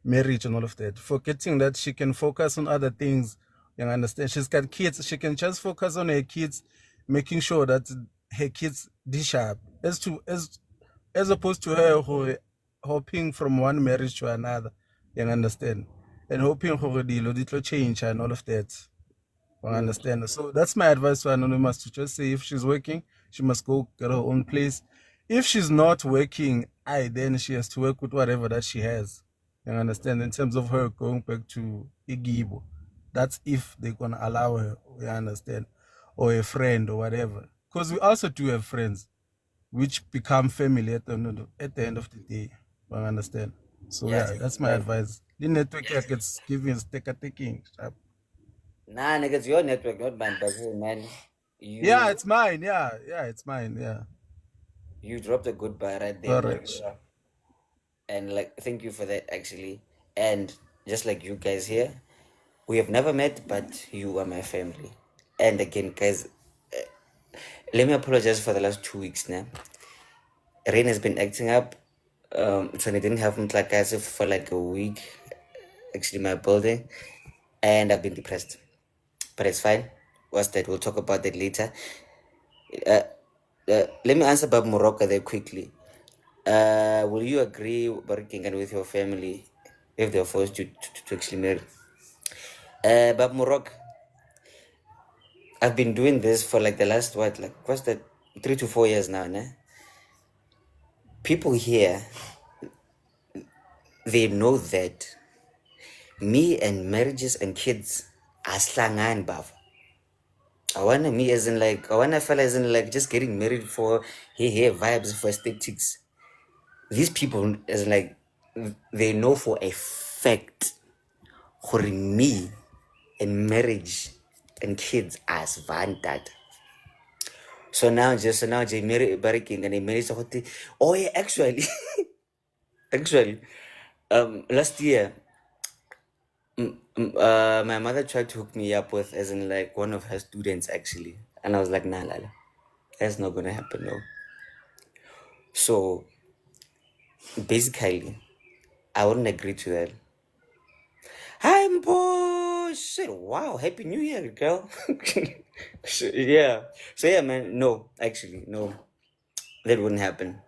marriage and all of that. Forgetting that she can focus on other things. You understand? She's got kids. She can just focus on her kids, making sure that her kids dish up. As opposed to her who hopping from one marriage to another. You understand? And hoping for the change and all of that. I understand. So that's my advice to Anonymous, to just say if she's working, she must go get her own place. If she's not working, then she has to work with whatever that she has. You understand? In terms of her going back to Igibo. That's if they're gonna allow her, you understand? Or a friend or whatever. Because we also do have friends which become family at the end of the day. You understand? So yeah, that's my advice. The network gets giving taking. Nah, nigga, it's your network, not mine, but hey, man. Yeah, it's mine. Yeah, it's mine. Yeah. You dropped a good bar right there. Correct. And like, thank you for that, actually. And just like you guys here, we have never met, but you are my family. And again, guys, let me apologize for the last 2 weeks now. Rain has been acting up. So I didn't have Mtlakase for like a week, actually, my building. And I've been depressed. But it's fine. What's that? We'll talk about that later. Let me answer Bab Morocco there quickly. Will you agree working and with your family if they're forced to actually marry? Bab Morocco, I've been doing this for like the last what's that, 3 to 4 years now, né? People here, they know that me and marriages and kids are slangan, bav. I wanna fella as in like just getting married for hey vibes, for aesthetics. These people as like they know for a fact for me and marriage and kids as vantat. So now they marry barraking and they marry somebody. Oh yeah, actually last year my mother tried to hook me up with as in like one of her students actually, and I was like, nah, lala, that's not gonna happen, no. So basically I wouldn't agree to that. Hi Mpo, shit, wow, happy new year, girl. Yeah, so yeah, man, no, actually no, that wouldn't happen.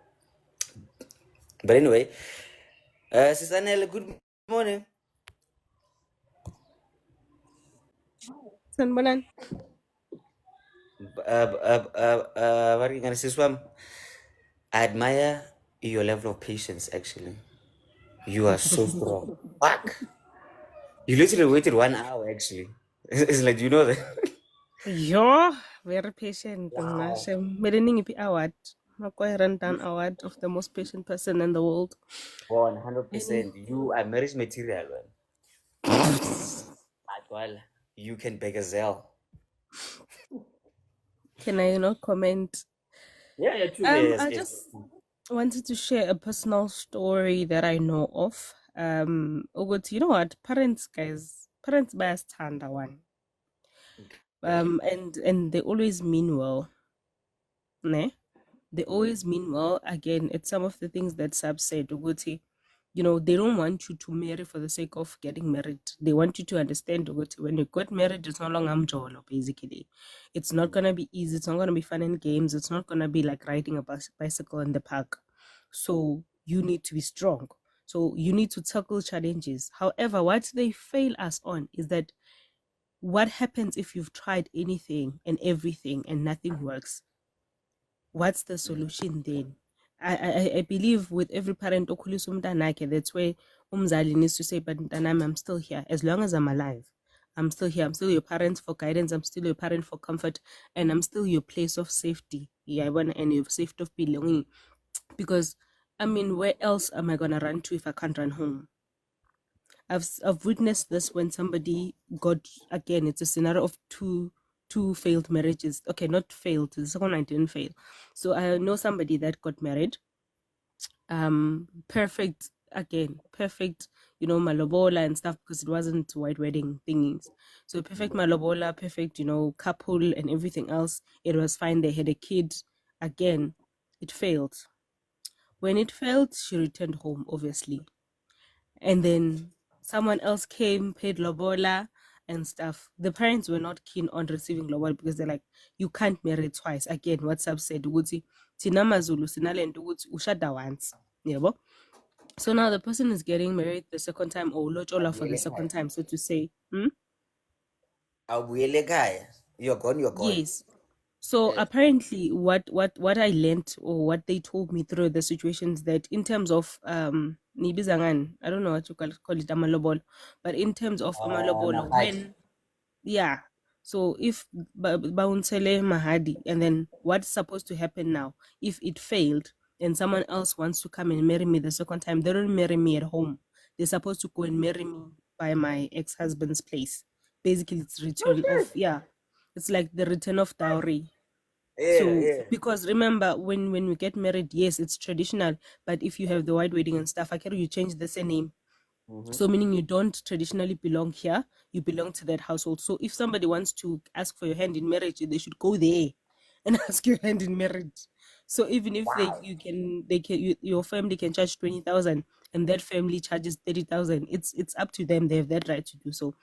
But anyway, Sister Nella, good morning. Sanbanan. What are you gonna say, Swam? I admire your level of patience, actually. You are so strong. Fuck. You literally waited 1 hour, actually. It's like, you know that? You're very patient. Wow. Meaning award. Makoy Rantan Award of the most patient person in the world. 100%. You are marriage material, man. But well, you can beg a Zell. Can I comment? Yeah, true. Yes, I yes. just wanted to share a personal story that I know of. You know what? Parents best hand one. And they always mean well. Ne? They always mean well. Again, it's some of the things that Sab said, Uguti. They don't want you to marry for the sake of getting married. They want you to understand, Uguti, when you got married, it's no longer amjolo, basically. It's not going to be easy. It's not going to be fun and games. It's not going to be like riding a bicycle in the park. So you need to be strong. So you need to tackle challenges. However, what they fail us on is that what happens if you've tried anything and everything and nothing works? What's the solution then? I believe with every parent okhulisa umntanakhe, that's where umzali needs to say, but mntanami, I'm still here. As long as I'm alive, I'm still here. I'm still your parent for guidance. I'm still your parent for comfort. And I'm still your place of safety. Yeah, and your safety of belonging. Because, I mean, where else am I going to run to if I can't run home? I've witnessed this when somebody got, again, it's a scenario of two failed marriages. Okay, not failed. The second one didn't fail. So I know somebody that got married. Perfect, again, perfect, malobola and stuff, because it wasn't white wedding thingies. So perfect malobola, perfect, couple and everything else. It was fine. They had a kid. Again, it failed. When it failed, she returned home, obviously. And then someone else came, paid lobola and stuff. The parents were not keen on receiving lobola because they're like, you can't marry twice. Again, WhatsApp said, Tina Mazulu, Sinalent, ushada once. Yeah, so now the person is getting married the second time, or lochola for the second time, so to say. You're gone, you're gone. Yes. So apparently what I learned, or what they told me through the situations, that in terms of nibizangan, I don't know what you call it, amalobol, but in terms of amalobol, when so if baunsele mahadi, and then what's supposed to happen now if it failed and someone else wants to come and marry me the second time? They don't marry me at home. They're supposed to go and marry me by my ex-husband's place. Basically, it's return of it's like the return of dowry. Because remember, when we get married, yes, it's traditional, but if you have the white wedding and stuff, you change the surname. So meaning you don't traditionally belong here, you belong to that household. So if somebody wants to ask for your hand in marriage, they should go there and ask your hand in marriage. So even if your family can charge 20,000 and that family charges 30,000, it's up to them. They have that right to do so.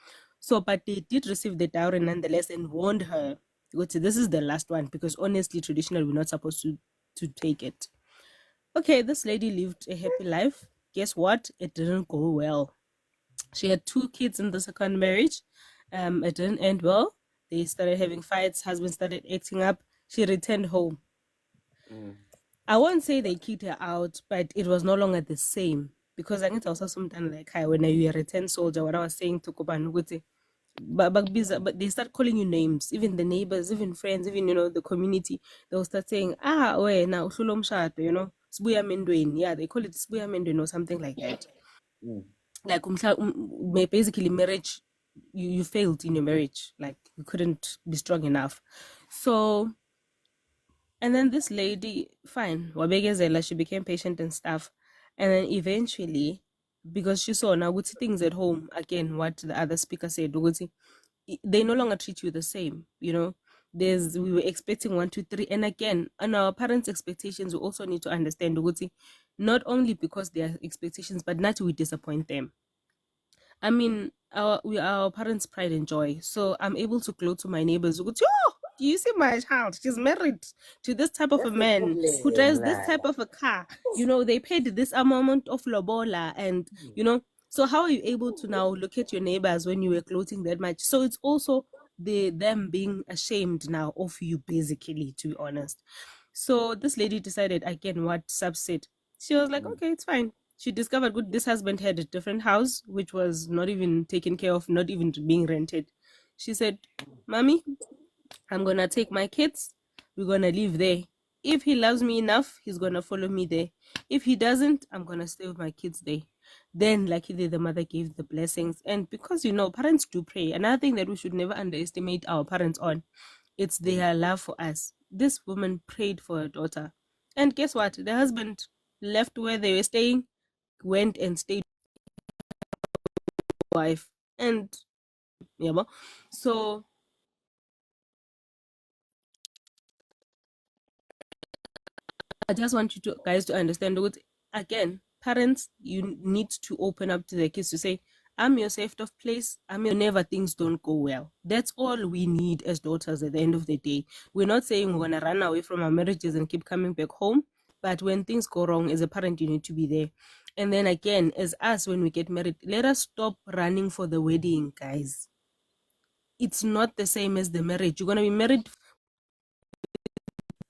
But they did receive the dowry nonetheless and warned her, this is the last one, because honestly, traditional, we're not supposed to take it. Okay, this lady lived a happy life. Guess what? It didn't go well. She had 2 kids in the second marriage. It didn't end well. They started having fights. Husband started acting up. She returned home. I won't say they kicked her out, but it was no longer the same. Because I think also something like when you are a return soldier, what I was saying to Kuban, but they start calling you names, even the neighbors, even friends, even the community. They'll start saying, we now Shulom Shat, Sbuya Mendwin. Yeah, they call it Sbuya Mendwin or something like that. Like basically marriage, you failed in your marriage, like you couldn't be strong enough. So, and then this lady, fine, Wabegezela, she became patient and stuff, and then eventually, because she saw now with things at home, again, what the other speaker said, they no longer treat you the same. We were expecting 1, 2, 3, and again, on our parents' expectations, we also need to understand, not only because they are expectations, but not we disappoint them. I mean, our parents' pride and joy. So I'm able to go to my neighbors who go, oh, do you see my child? She's married to this type of a man who drives this type of a car. They paid this amount of lobola, and so how are you able to now look at your neighbors when you were clothing that much? So it's also them being ashamed now of you, basically, to be honest. So this lady decided, again, what Sub said. She was like, okay, it's fine. She discovered this husband had a different house, which was not even taken care of, not even being rented. She said, Mommy, I'm going to take my kids. We're going to live there. If he loves me enough, he's going to follow me there. If he doesn't, I'm going to stay with my kids there. Then, luckily, the mother gave the blessings. And because, parents do pray. Another thing that we should never underestimate our parents on, it's their love for us. This woman prayed for her daughter. And guess what? The husband left where they were staying, went and stayed with his wife. And, so I just want you guys to understand that, again, parents, you need to open up to their kids to say, I'm your safe of place. I'm your whenever things don't go well. That's all we need as daughters at the end of the day. We're not saying we're going to run away from our marriages and keep coming back home. But when things go wrong, as a parent, you need to be there. And then again, as us, when we get married, let us stop running for the wedding, guys. it's not the same as the marriage. You're gonna be married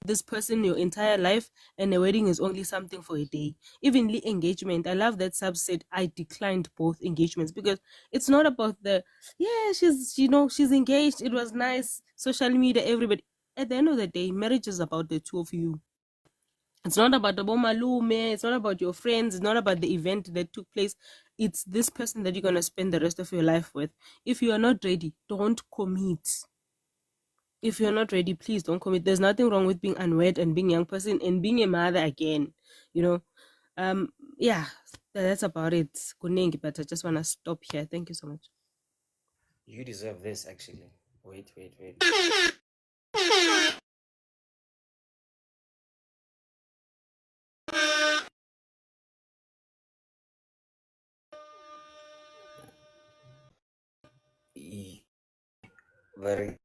this person your entire life, and the wedding is only something for a day. Even the engagement, I love that subset. I declined both engagements because it's not about the she's engaged, it was nice, social media, everybody. At the end of the day, marriage is about the two of you. It's not about the bomalume, it's not about your friends, it's not about the event that took place. It's this person that you're gonna spend the rest of your life with. If you are not ready, don't commit. If you're not ready, please don't commit. There's nothing wrong with being unwed and being a young person and being a mother again, you know. Yeah, that's about it. Kuningi, but I just want to stop here. Thank you so much. You deserve this, actually. Wait. Very.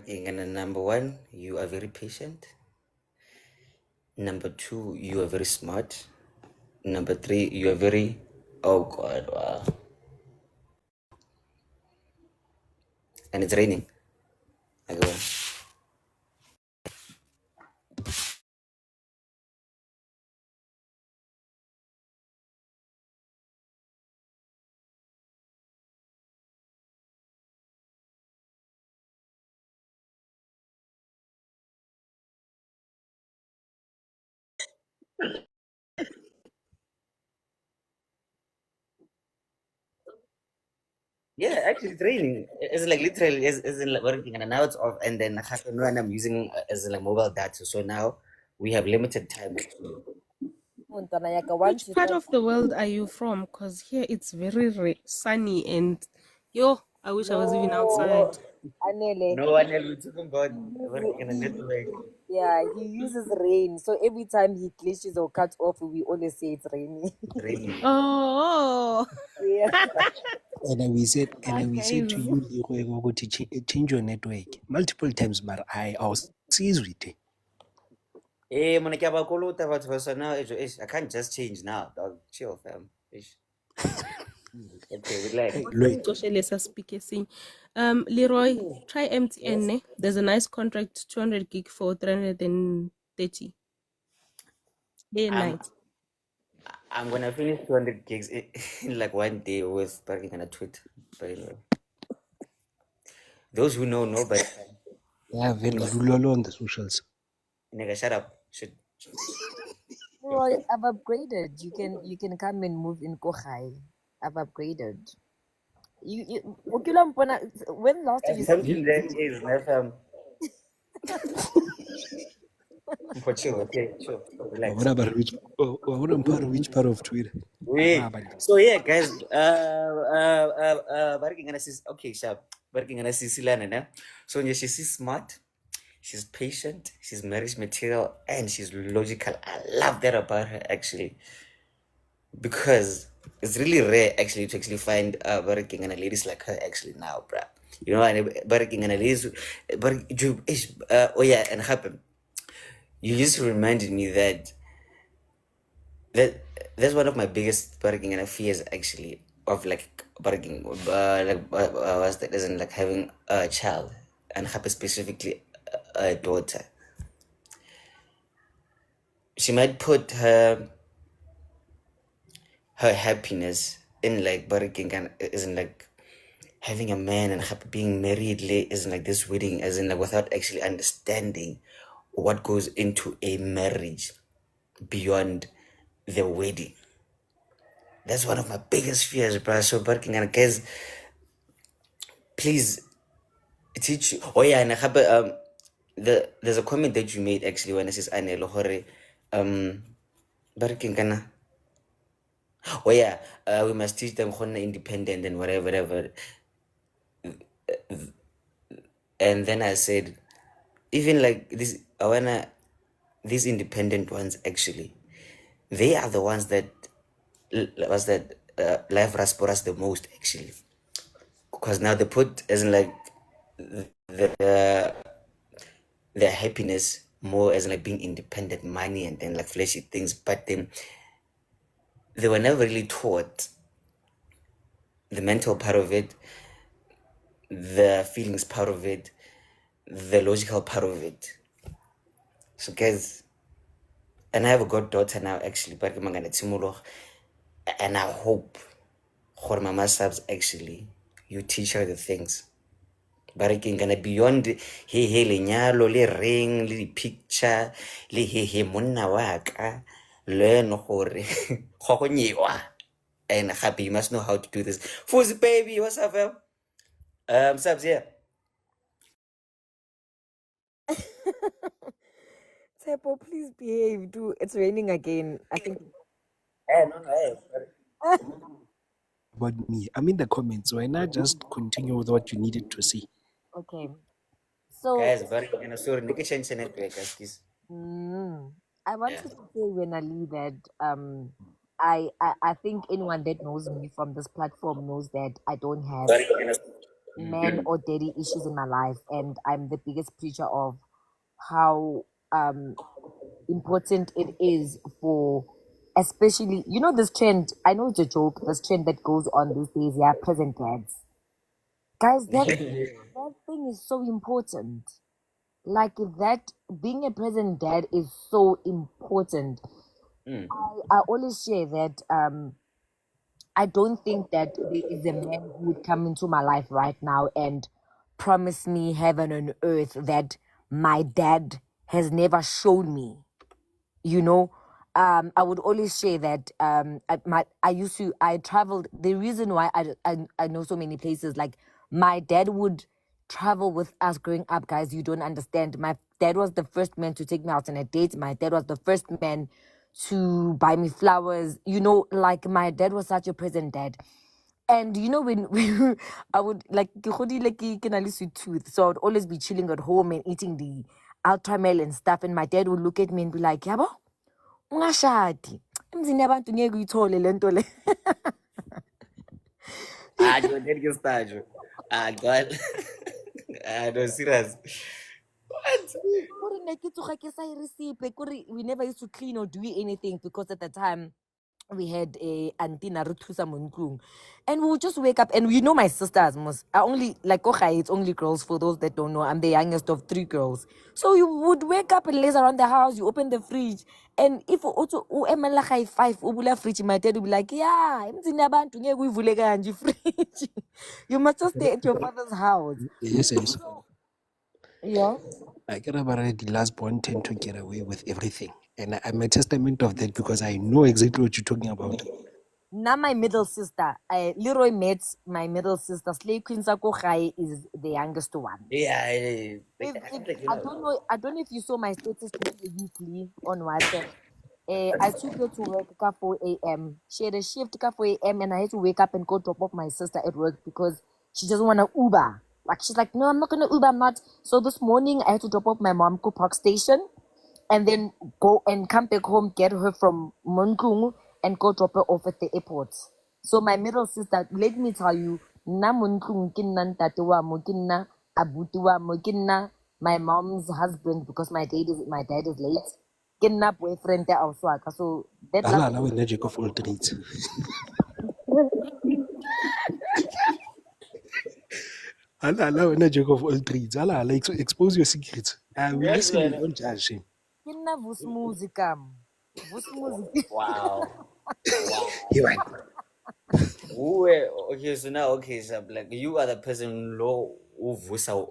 And number one, you are very patient. Number two, you are very smart. Number three, you are very, oh God, wow. And it's raining. I go. Yeah, actually, it's raining. It's like literally, it's in like working, and now it's off. And then when I'm using as like mobile data, so now we have limited time. Which part of the world are you from? Because here it's very sunny and I wish I was even outside. Anele. No one else. We're talking about working in a network. Yeah, he uses rain. So every time he glitches or cuts off, we always say it's raining. Raining. Oh. Yeah. And we said to Guys. you, Leroy, go to change your network multiple times, but I was with it. Eh, mona ke aba kolota batho ba so now. I can't just change now, dog. Chill, fam. Ish. Okay, relax. Leroy, try MTN. Yes. There's a nice contract, 200 gig for 330. Day and night. I'm gonna finish 200 gigs in like one day with parking on a tweet. But anyway, those who know, but Yeah, very lulolo on the socials. nigga, shut up. Should Well, I've upgraded. You can come and move in Kohai. I've upgraded. When last did you something that is never for chill, okay, sure. Relax. What about which part of Twitter? Wait. So yeah, guys, working on okay, sharp. Working on a Sicilian, so yeah, she's smart, she's patient, she's marriage material, and she's logical. I love that about her actually, because it's really rare actually to actually find working on a ladies like her actually now, bruh. You know, and working on a ladies, but oh yeah, and happen. You just reminded me that that's one of my biggest bargaining and fears actually of like bargaining was that isn't like having a child and happen specifically a daughter. She might put her happiness in like bargaining and isn't like having a man and being married isn't like this wedding as in like without actually understanding what goes into a marriage beyond the wedding. That's one of my biggest fears, bro. So working and guys, please teach you. Oh yeah, and there's a comment that you made actually when I says Anelo Hore working kana. Oh yeah, we must teach them how independent and whatever. And then I said, even like this, I wanna these independent ones actually, they are the ones that life us the most actually, because now they put as in like the their happiness more as in like being independent, money, and then like flashy things, but then they were never really taught the mental part of it, the feelings part of it, the logical part of it. So guys, and I have a goddaughter now actually, but I'm gonna timolo, and I hope for mama subs actually you teach her the things. But again, gonna beyond he lenyalo le ring le picture le he monna wa ka learn gore go go nyewa. And happy, you must know how to do this. Fuzzy baby, what's up, fam? Subs, yeah. Tepo, please behave. It's raining again. I think. About me, I'm in the comments. Why not just continue with what you needed to see? Okay. So Guys, very sorry, nigga change the network, guys. I wanted to say when I leave that I think anyone that knows me from this platform knows that I don't have man or daddy issues in my life, and I'm the biggest preacher of how important it is for, especially, this trend. I know it's a joke, this trend that goes on these days, yeah, present dads. Guys, that thing is so important. Like that, being a present dad is so important. I always share that I don't think that there is a man who would come into my life right now and promise me heaven and earth that my dad has never shown me. I would always say that I traveled. The reason why I know so many places, like my dad would travel with us growing up, guys. You don't understand. My dad was the first man to take me out on a date. My dad was the first man to buy me flowers. Like my dad was such a present dad. And when I would like sweet tooth, so I would always be chilling at home and eating the ultramel and stuff, and my dad would look at me and be like, "Yabo, ungashadi. Emzini yabantu ngeke uyithole le nto le." Your dad gets started. God. No, serious. What? We never used to clean or do anything because at the time we had a auntie Narutusa Munklung, and we would just wake up. And my sisters most are only like it's only girls. For those that don't know, I'm the youngest of 3 girls. So you would wake up and laze around the house. You open the fridge, and if also emela 5 ubula fridge, my dad would be like, "Yeah, fridge. You must just stay at your father's house." Yes, yes. Yeah. I get about the last born tend to get away with everything. And I'm a testament of that because I know exactly what you're talking about. Now my middle sister, Leroy met my middle sister. Slay Queen Sakochai is the youngest one. Yeah, I don't know if you saw my status today weekly on WhatsApp. I took her to work at 4 a.m. She had a shift at 4 a.m. and I had to wake up and go drop off my sister at work because she doesn't want to Uber. Like she's like, "No, I'm not gonna Uber, I'm not." So this morning I had to drop off my mom to Park Station and then go and come back home, get her from Munkungu and go drop her off at the airport. So my middle sister, let me tell you, na Munkungu kinna ntate wa mo, kinna abuti wa mo, kinna my mom's husband because my dad is late. Kinna boyfriend there also. So that Allah allow a jack of all trades. Allah allow a jack of all trades. Allah expose your secrets. We listen, we don't judge him. kinna vus musicam. Vus music. Wow. Okay, so now, so like you are the person lo uvusa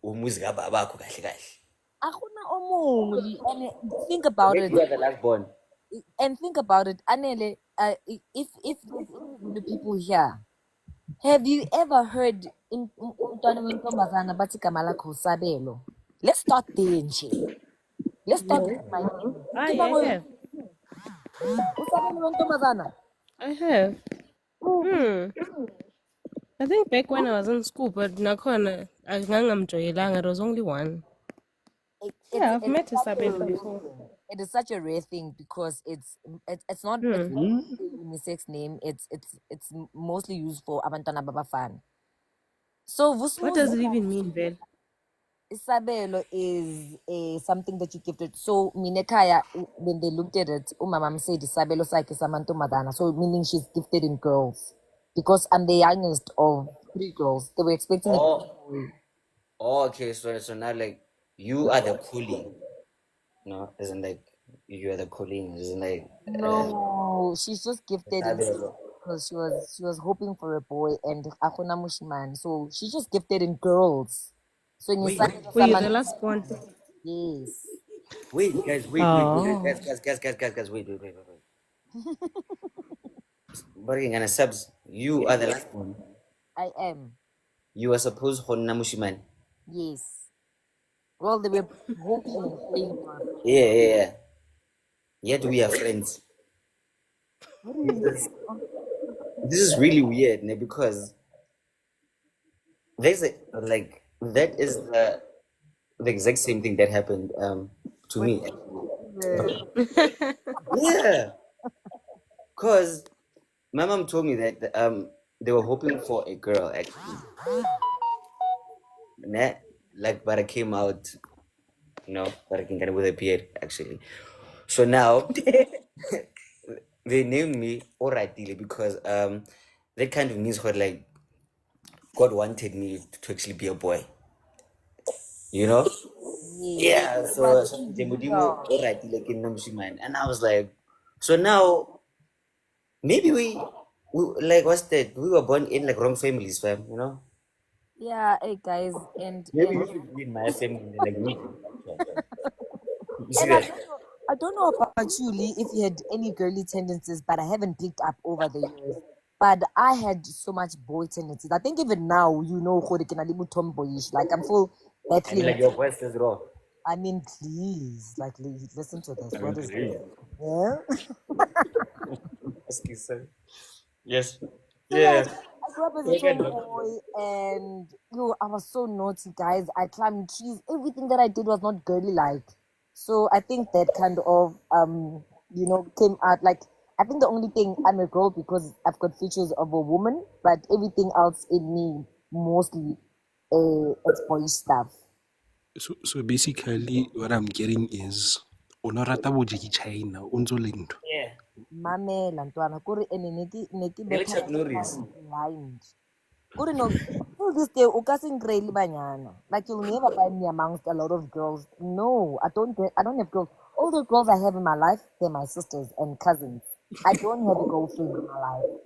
umuzika babakho kahle kahle. Akuna omong. And think about it. You are the last born. And think about it, Anele, if there's any people here, have you ever heard in umntwana wentombazana bathi igama lakho Sabelo? Let's start there nje. Let's start with my name. I have. Usabelo wentombazana? I have. I think back when I was in school, but nakhona angangamjoyelanga. There was only one. Yeah, I've met Isabel before. It is such a rare thing because it's not a unisex name. It's mostly used for abantwana babafana. So What does it even mean, Vel? Isabelo is something that you gifted. So Minekaya, when they looked at it, umama said Isabelo sakhe samantombazana. So meaning she's gifted in girls. because I'm the youngest of 3 girls. They were expecting a boy. Okay, so now like you are the cooling. No, isn't like you are the cooling, isn't like No, she's just gifted in another. because she was hoping for a boy and akuna mushiman. So she's just gifted in girls. So in Wait, Were you the last one? yes. guys, Oh. guys, wait. Barking and subs, you are the last one. I am. You are supposed Honna Mushiman. Yes. Well, they were hoping and praying for a boy. Yeah. Yet we are friends. What do you mean? This is really weird, ne, because there's like that is the exact same thing that happened to me. Yeah, cause my mom told me that they were hoping for a girl actually. Ne, like but I came out, but I can get with a beard actually. So now they named me Oratile because that kind of means what like God wanted me to actually be a boy. You know? Yeah, so the Mudimu Oratile ke nna moshemane. And I was like, so now maybe we like what's that? We were born in like wrong families, fam, you know? Yeah, hey guys, and Maybe you should be in my family like me. You see and I that? don't know, I don't know about you, Lee, if you had any girly tendencies, but I haven't picked up over the years. But I had so much boy tendencies. I think even now, tomboyish. Like I'm full And battling. like your voice is raw. I mean, please, like, listen to this. What is this? Yeah. Yes. So Yeah. I grew up as a tomboy, and I was so naughty, guys. I climbed trees. Everything that I did was not girly like. So I think that kind of came out like. I think the only thing I'm a girl because I've got features of a woman, but everything else in me mostly it's boy stuff. So basically, what I'm getting is, onorata bo Jackie China, unzo lento. Yeah. Mamela ntwana kuri ene neki Really betha Chuck Norris. blind. Kuri no till this day o ka se nkrele banyana. Like you'll never find me amongst a lot of girls. No, I don't have girls. All the girls I have in my life, they're my sisters and cousins. I don't have a girlfriend in my life.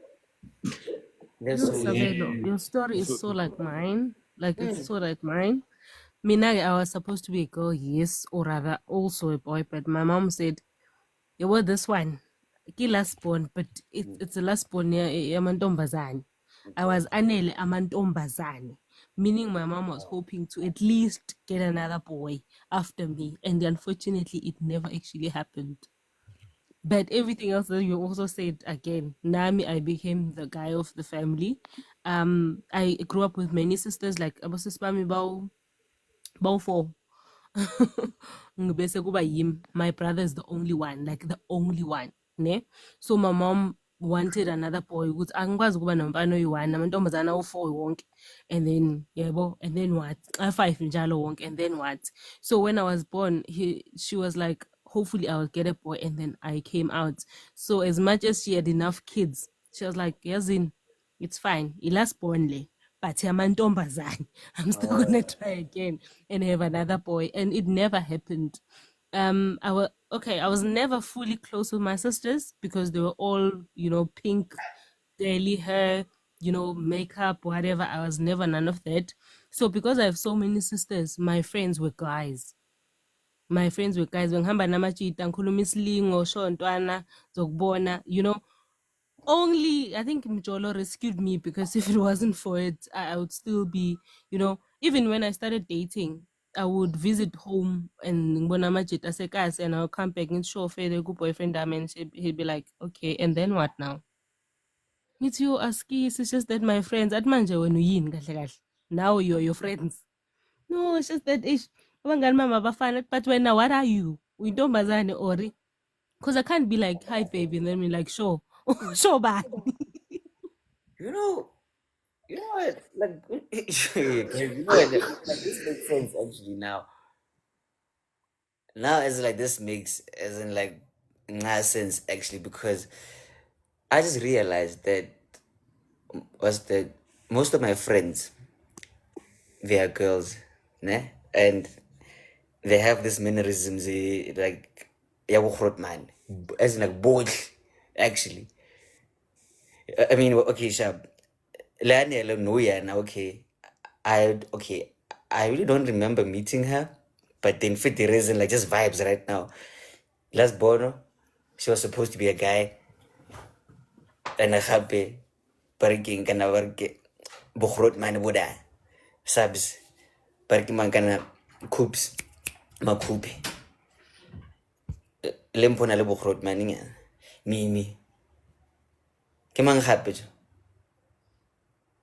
That's so weird. Sabelo, your story is so like mine. Like it's so like mine. Mina, I was supposed to be a girl, yes, or rather also a boy, but my mom said, you were this one. Ki last born, but it's the last born yamantombazane. I was anele amantombazane, meaning my mom was hoping to at least get another boy after me, and unfortunately, it never actually happened. But everything else that you also said again, Nami, I became the guy of the family. I grew up with many sisters, like Abosespami Bao 4. Bese kuba my brother is the only one, like the only one, ne? So my mom wanted another boy ukuthi angikwazi ukuba nomfana oyi-1 amantombazana awu-4 wonke, and then yebo, and then what, a-5 njalo wonke, and then what. So when I was born, she was like, hopefully I will get a boy, and then I came out. So as much as she had enough kids, she was like, yazin, it's fine, last born le, but yamantombazane, I'm still gonna try again and have another boy. And it never happened. I was never fully close with my sisters because they were all, pink, daily hair, makeup, whatever. I was never none of that. So because I have so many sisters, my friends were guys. Bengihamba namachita ngikhuluma isilingo sho ntwana zokubona, only I think Mjolo rescued me, because if it wasn't for it, I would still be, even when I started dating, I would visit home and ngibona amajita asekhaya, and I'll come back and show Fede good boyfriend and he'd be like, okay, and then what now? It's you aski, it's just that my friends at manje when uyini kahle kahle. Now you're your friends. No, it's just that abangani mama bafana, but when now what are you? Uyintombazane ori? Because I can't be like, hi baby, and then be like, sure. Sure, bye. You know what? Like, you know what? Like, this makes sense actually now. Now, as like this makes as in like sense actually, because I just realized that was that most of my friends, they are girls, ne? And they have this mannerisms, like, yeah, man, as in like both, actually. I mean, okay, Shab, Lani, no, yeah, now, okay. I really don't remember meeting her, but then for the reason, like, just vibes right now. Last Bono, she was supposed to be a guy, and I happy, parking, kana work, bukhrot man, buda, subs, parking man, kana coops, makupi. Lempona le bukhrot man, Mimi. Kimang happy.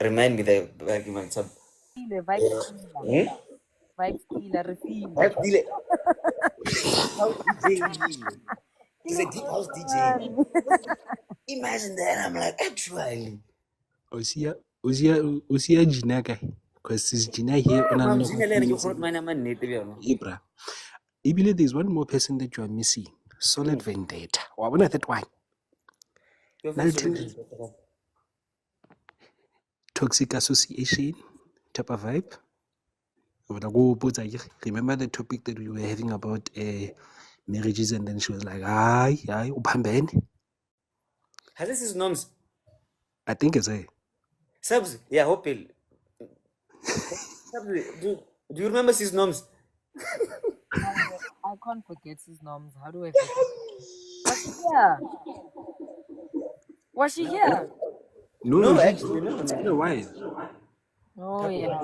Remind me that parking man, sub. The vibes killer. Vibes killer, House refeel. DJ. House DJ. He's a deep house DJ. Imagine that. I'm like, actually. Usia Gina guy. Because it's Gina here on Mom, another. Gina, let you quote my name, Ibra. Ibile, there's one more person that you are missing. Solid Vendetta. Or one of that one. Toxic association type of vibe. Remember the topic that we were having about marriages, and then she was like, "Aye, upambene." Has this his noms? I think it's a. Subs, yeah, hope it. Subs, do you remember his noms? I can't forget his names. How do I forget? Was she here? Was she here? No, actually, no. It's been a while. Oh yeah.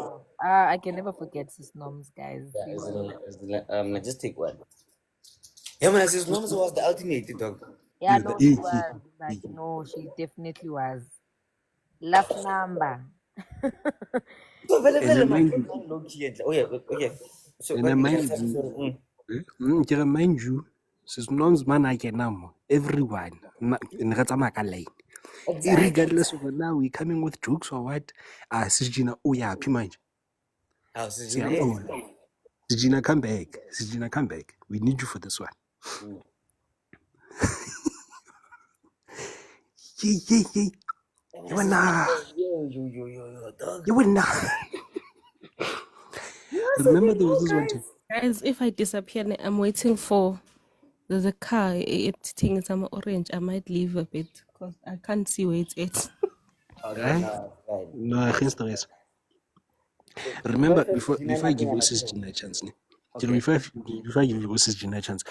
I can never forget his names, guys. Just take one. Yeah, man, his noms was the ultimate dog. Yeah, no, she was. Like, no, she definitely was. Last number. Oh yeah, okay. So, And I mind you, since noms man I can now everyone regardless of now we coming with jokes or what. Sijina, oh yeah, mind. Sijina, come back. Sijina, come back. We need you for this one. Yeah. You were not. You were not. Remember there was this one time. Guys, if I disappear, I'm waiting for there's a car. It's some orange. I might leave a bit because I can't see where it's at. No, stress. Remember before I give you Gina a chance, before I give you Gina a chance,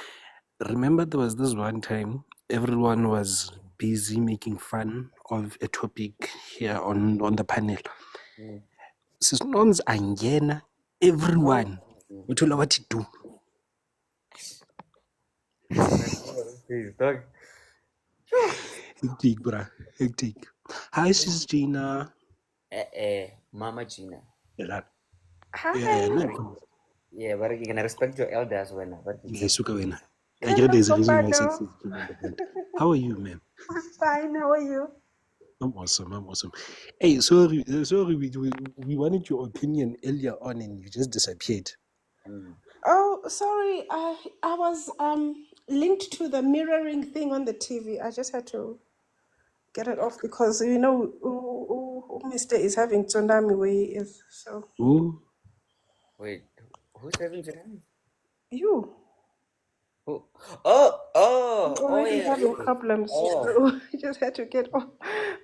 remember there was this one time everyone was busy making fun of a topic here on the panel. Sis Nons angena, everyone. What will what to do? Hectic, bruh. Hectic. Hi, Sis Gina. Mama Gina. Yeah, but you can respect your elders when. I get there's a reason why I said Sis Gina. How are you, ma'am? I'm fine. How are you? I'm awesome. Hey, sorry, we wanted your opinion earlier on and you just disappeared. Oh, sorry. I was linked to the mirroring thing on the TV. I just had to get it off because you know Mr. is having tsunami where he is. So. Who? Wait, who's having tsunami? You. Oh, He's having problems. So I just had to get off.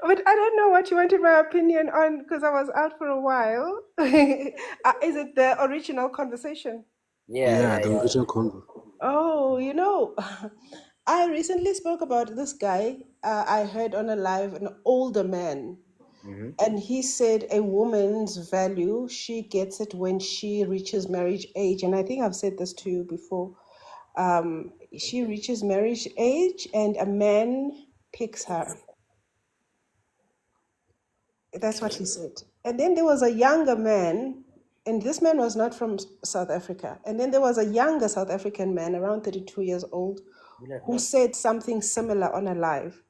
But I don't know what you wanted my opinion on because I was out for a while. Is it the original conversation? Yeah, the original convo. Oh, you know, I recently spoke about this guy. I heard on a live, an older man. And he said a woman's value, she gets it when she reaches marriage age. And I think I've said this to you before. She reaches marriage age and a man picks her. That's what he said. And then there was a younger man, and this man was not from South Africa. And then there was a younger South African man, around 32 years old, who said something similar on a live.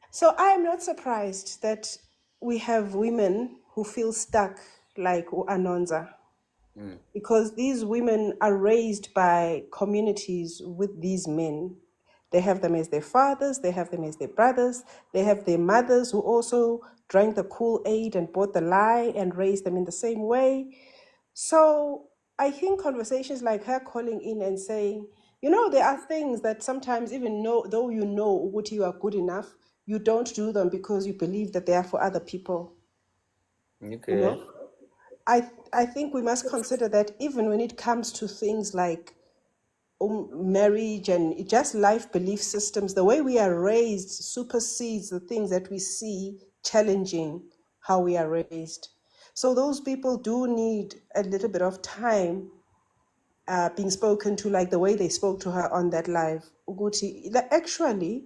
So I am not surprised that we have women who feel stuck like Anonza. Because these women are raised by communities with these men. They have them as their fathers, they have them as their brothers, they have their mothers who also drank the Kool-Aid and bought the lie and raised them in the same way. So I think conversations like her calling in and saying, there are things that sometimes even though you know what you are good enough, you don't do them because you believe that they are for other people. Okay. I think we must consider that even when it comes to things like marriage and just life belief systems, the way we are raised supersedes the things that we see challenging how we are raised. So those people do need a little bit of time being spoken to, like the way they spoke to her on that live. Uguti, actually,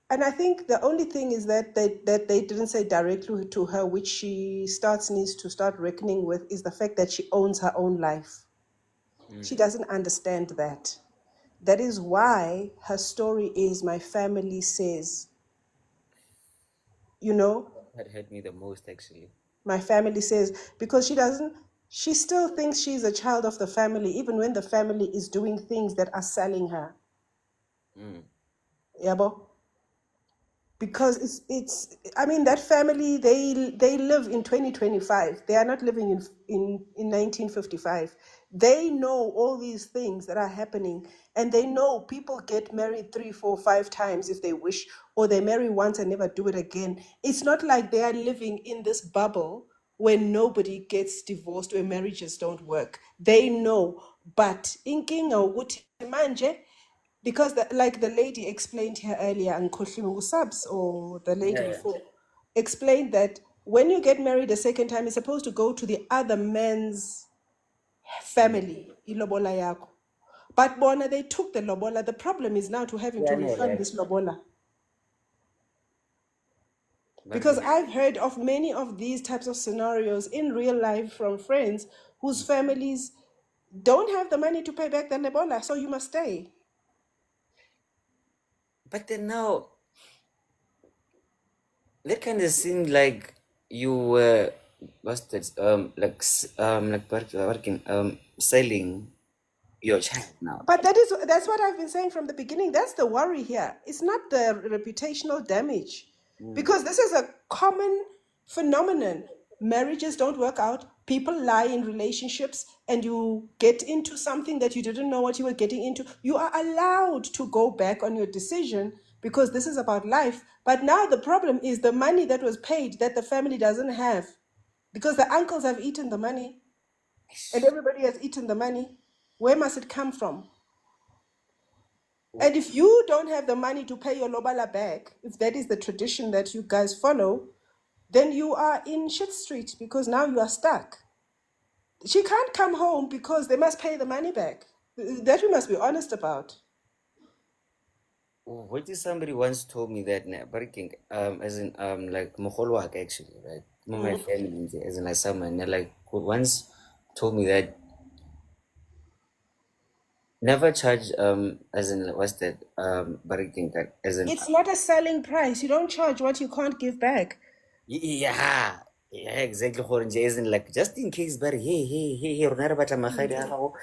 and I think the only thing is that they didn't say directly to her, which she needs to start reckoning with, is the fact that she owns her own life. She doesn't understand that. That is why her story is my family says. That hurt me the most, actually. My family says, because she still thinks she's a child of the family, even when the family is doing things that are selling her. Yabo? Because that family, they live in 2025. They are not living in 1955. They know all these things that are happening, and they know people get married 3, 4, 5 times if they wish, or they marry once and never do it again. It's not like they are living in this bubble where nobody gets divorced, where marriages don't work. They know, but inkinga ukuthi manje, because like the lady explained here earlier, and Subs or the lady before explained that when you get married a second time, you're supposed to go to the other man's family, ilobola yako. But bona, they took the lobola. The problem is now to having to refund this lobola. Because I've heard of many of these types of scenarios in real life from friends whose families don't have the money to pay back the lobola, so you must stay. But then now, that kind of seemed like you were, selling your child now. But that's what I've been saying from the beginning. That's the worry here. It's not the reputational damage, because this is a common phenomenon. Marriages don't work out. People lie in relationships, and you get into something that you didn't know what you were getting into. You are allowed to go back on your decision because this is about life. But now the problem is the money that was paid that the family doesn't have, because the uncles have eaten the money and everybody has eaten the money. Where must it come from? And if you don't have the money to pay your lobala back, if that is the tradition that you guys follow, then you are in shit street, because now you are stuck. She can't come home because they must pay the money back. That we must be honest about. What if somebody once told me that, as in, like, Moholwak, actually, right? My family, as in, like, someone, like, once told me that never charge, as in, what's that, as in, It's not a selling price. You don't charge what you can't give back. yeah, exactly. As in, like, just in case, but hey, rona re batla magadi a gago.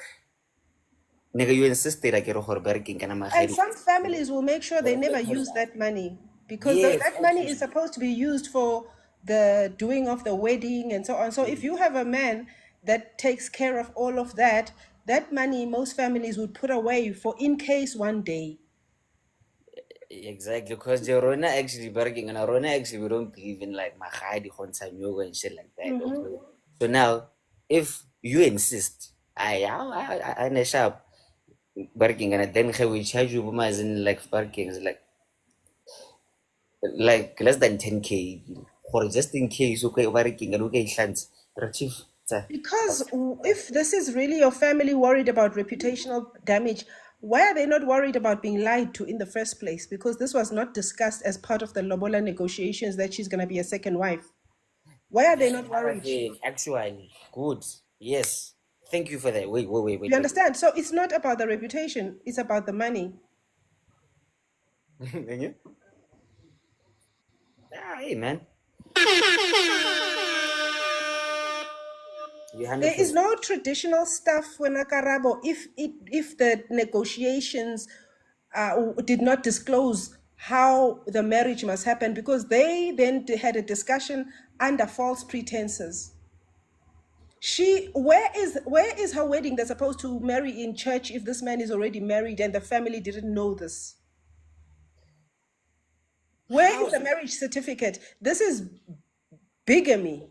Nigga, you insisted like And some families will make sure they never use that money, because that money is supposed to be used for the doing of the wedding and so on. So if you have a man that takes care of all of that, that money most families would put away for in case one day. Exactly, because Rona actually bargaining, and Rona actually we don't believe in like magadi yoga and shit like that. Okay? So now, if you insist, I sharp barking, and then we charge you as in like barking is like less than 10K, or just in case okay barking and okay chance. Because if this is really your family worried about reputational damage, why are they not worried about being lied to in the first place? Because this was not discussed as part of the lobola negotiations that she's going to be a second wife. Why are they not worried? Actually, good. Yes. Thank you for that. Wait. You understand? So it's not about the reputation, it's about the money. Hey, man. There is no traditional stuff when Akarabo if the negotiations did not disclose how the marriage must happen, because they then had a discussion under false pretenses. Where is her wedding? They're supposed to marry in church if this man is already married and the family didn't know this. Where is the marriage certificate? This is bigamy.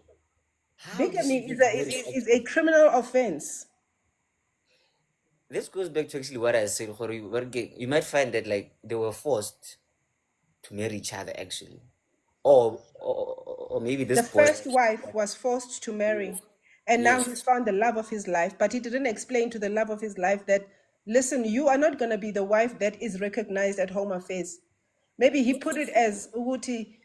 Bigamy is a criminal offense. This goes back to actually what I said. You might find that like they were forced to marry each other actually, or maybe this The first wife was forced to marry, and now he's found the love of his life, but he didn't explain to the love of his life that, listen, you are not going to be the wife that is recognized at Home Affairs. Maybe he put it as, Uguti,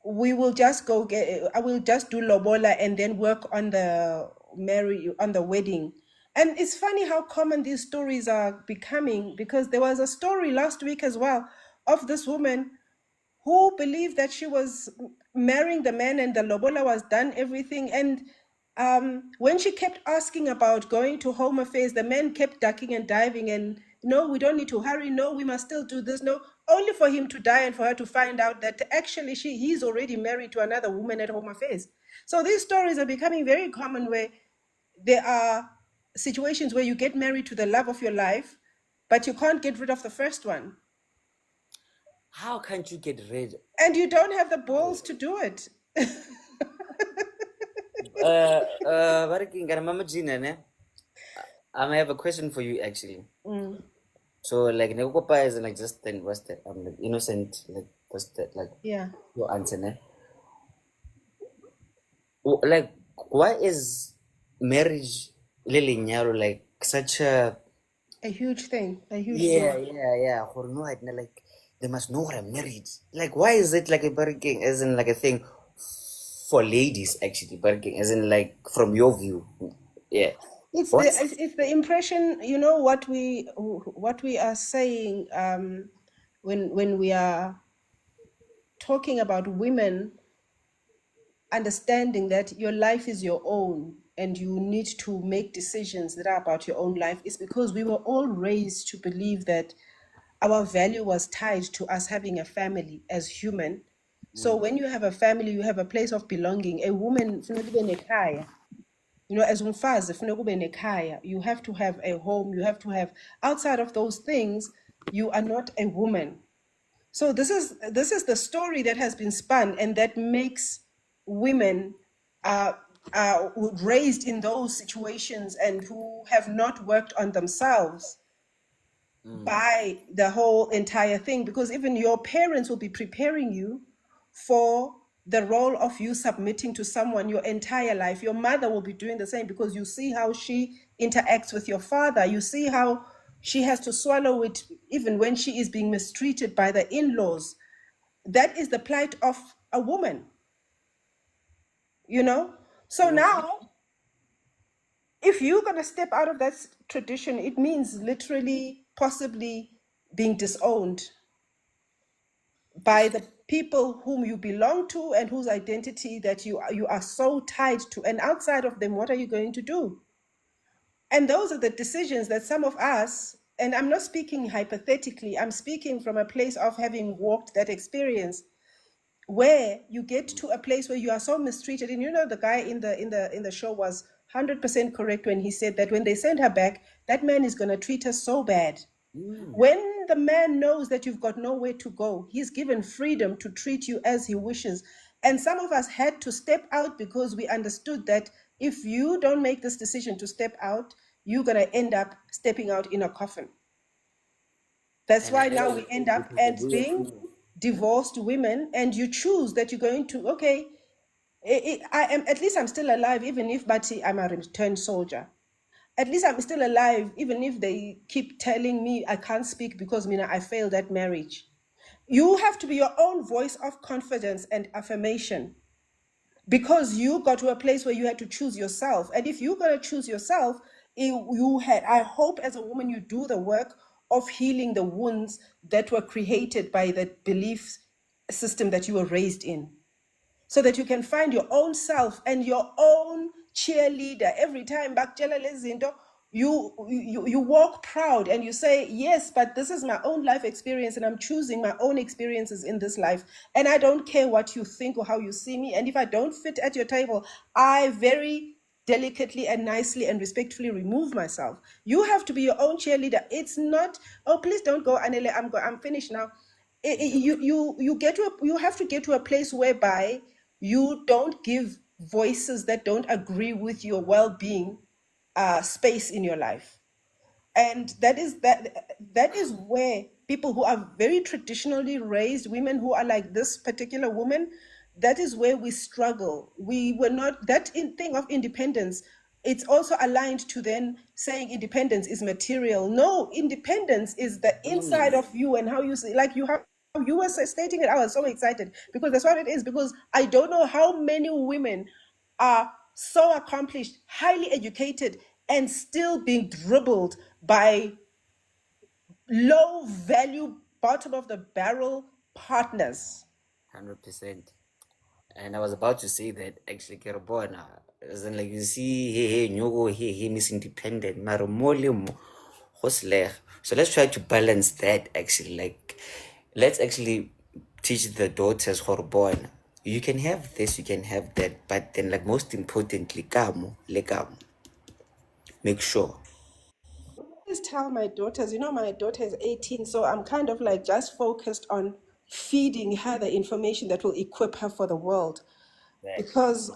I will just do lobola and then work on the wedding. And it's funny how common these stories are becoming, because there was a story last week as well of this woman who believed that she was marrying the man and the lobola was done, everything. And when she kept asking about going to Home Affairs, the man kept ducking and diving and, no, we don't need to hurry. No, we must still do this. No, only for him to die and for her to find out that actually he's already married to another woman at Home Affairs. So these stories are becoming very common, where there are situations where you get married to the love of your life, but you can't get rid of the first one. How can't you get rid? And you don't have the balls to do it. I have a question for you actually. So like Negopa is like just then what's that? I'm like innocent, like what's that? Like your answer, ne? Like why is marriage Lily Nyaro like such a huge thing? A huge yeah. Like they must know what I'm married. Like why is it like a barricade as in like a thing for ladies actually, barricade as in like from your view? Yeah. It's the impression, what we are saying when we are talking about women understanding that your life is your own and you need to make decisions that are about your own life, is because we were all raised to believe that our value was tied to us having a family as human. So when you have a family, you have a place of belonging. A woman, as umfazi, you have to have a home, you have to have, outside of those things, you are not a woman. So this is the story that has been spun, and that makes women raised in those situations and who have not worked on themselves by the whole entire thing, because even your parents will be preparing you for the role of you submitting to someone your entire life. Your mother will be doing the same, because you see how she interacts with your father. You see how she has to swallow it even when she is being mistreated by the in-laws. That is the plight of a woman, So now, if you're going to step out of that tradition, it means literally, possibly being disowned by the people whom you belong to and whose identity that you are so tied to. And outside of them, what are you going to do? And those are the decisions that some of us, and I'm not speaking hypothetically, I'm speaking from a place of having walked that experience, where you get to a place where you are so mistreated. And the guy in the show was 100% correct when he said that when they send her back, that man is going to treat her so bad. When the man knows that you've got nowhere to go, he's given freedom to treat you as he wishes. And some of us had to step out because we understood that if you don't make this decision to step out, you're going to end up stepping out in a coffin. That's why now we end up as being divorced women, and you choose that you're going to, okay, at least I'm still alive, even if I'm a returned soldier. At least I'm still alive, even if they keep telling me I can't speak because I failed that marriage. You have to be your own voice of confidence and affirmation, because you got to a place where you had to choose yourself. And if you're going to choose yourself, I hope as a woman you do the work of healing the wounds that were created by the belief system that you were raised in, so that you can find your own self and your own cheerleader every time. you walk proud and you say, yes, but this is my own life experience and I'm choosing my own experiences in this life. And I don't care what you think or how you see me. And if I don't fit at your table, I very delicately and nicely and respectfully remove myself. You have to be your own cheerleader. It's not, oh, please don't go, Anele, I'm finished now. You have to get to a place whereby you don't give voices that don't agree with your well-being space in your life. And that is where people who are very traditionally raised, women who are like this particular woman, that is where we struggle. We were not that thing of independence. It's also aligned to then saying independence is material. No, independence is the inside of you and how you see, like you were stating it. I was so excited because that's what it is. Because I don't know how many women are so accomplished, highly educated, and still being dribbled by low value, bottom of the barrel partners. 100%. And I was about to say that actually, Kerabona, as in like you see, hey, nyogo, hey, Miss Independent, maromolimo, hosler. So let's try to balance that actually. Like, let's actually teach the daughters, Horbona. You can have this, you can have that, but then, like, most importantly, kamo, legamo. Make sure. I always tell my daughters, my daughter is 18, so I'm kind of like just focused on feeding her the information that will equip her for the world. Because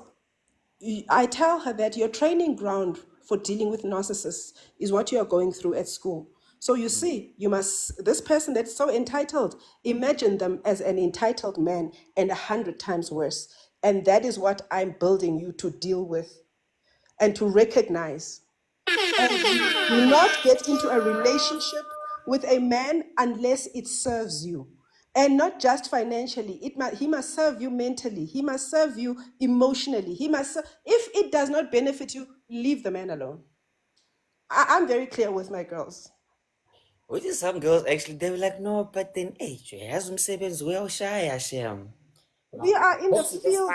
I tell her that your training ground for dealing with narcissists is what you are going through at school. So you see, this person that's so entitled, imagine them as an entitled man and 100 times worse. And that is what I'm building you to deal with and to recognize. And do not get into a relationship with a man unless it serves you. And not just financially. He must serve you mentally. He must serve you emotionally. If it does not benefit you, leave the man alone. I'm very clear with my girls. Which is some girls actually, they were like, no, but then, hey, has well shy, Hashem. We are in the field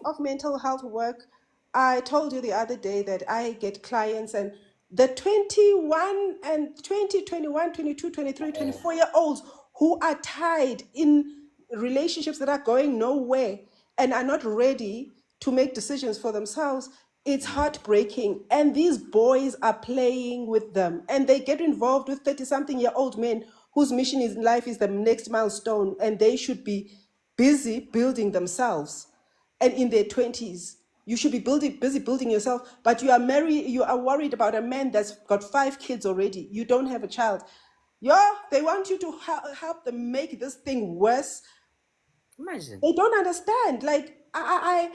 of mental health work. I told you the other day that I get clients and the 21 and 20, 21, 22, 23, 24-year-olds who are tied in relationships that are going nowhere and are not ready to make decisions for themselves. It's heartbreaking. And these boys are playing with them and they get involved with 30-something-year-old men whose mission in life is the next milestone and they should be busy building themselves. And in their 20s, you should be busy building yourself, but you are worried about a man that's got 5 kids already. You don't have a child. They want you to help them make this thing worse. Imagine. They don't understand. Like, I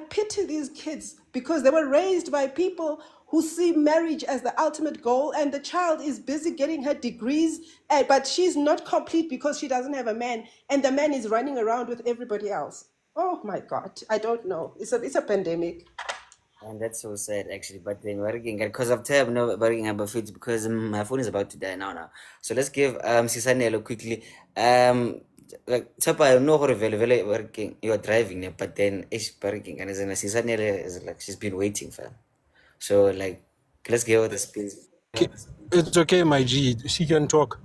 pity these kids because they were raised by people who see marriage as the ultimate goal, and the child is busy getting her degrees, but she's not complete because she doesn't have a man, and the man is running around with everybody else. Oh my God, I don't know. It's a pandemic. And that's so sad actually. But then working because of time, no working about food because my phone is about to die now. So let's give Sisanelo quickly. Like Chapa, I know how very working you're driving, but then it's working and then Sisanele is like she's been waiting for. So like let's give her the space. It's okay, my G. She can talk.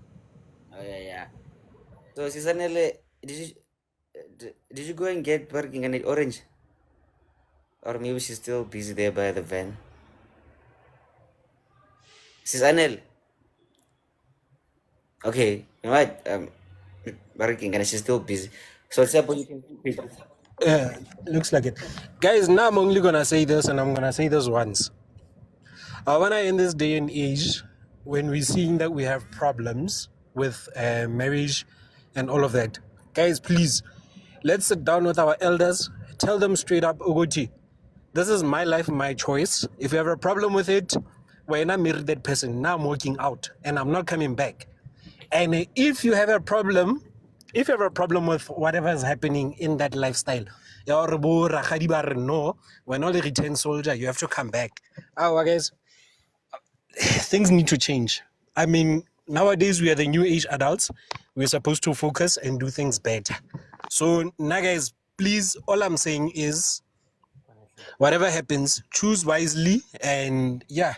Oh yeah. So Sisanele, did you go and get working and orange? Or maybe she's still busy there by the van. Sisanel. Okay, you know what? Working and she's still busy. So it's up you can Looks like it. Guys, now I'm only gonna say this and I'm gonna say this once. When I in this day and age, when we're seeing that we have problems with marriage and all of that, guys, please, let's sit down with our elders, tell them straight up, Ogoti, this is my life, my choice. If you have a problem with it, when I married that person, now I'm walking out and I'm not coming back. And if you have a problem with whatever is happening in that lifestyle, no, when all the return soldier, you have to come back. Guys, things need to change. I mean, nowadays we are the new age adults. We're supposed to focus and do things better. So now, guys, please, all I'm saying is Whatever happens, choose wisely, and yeah,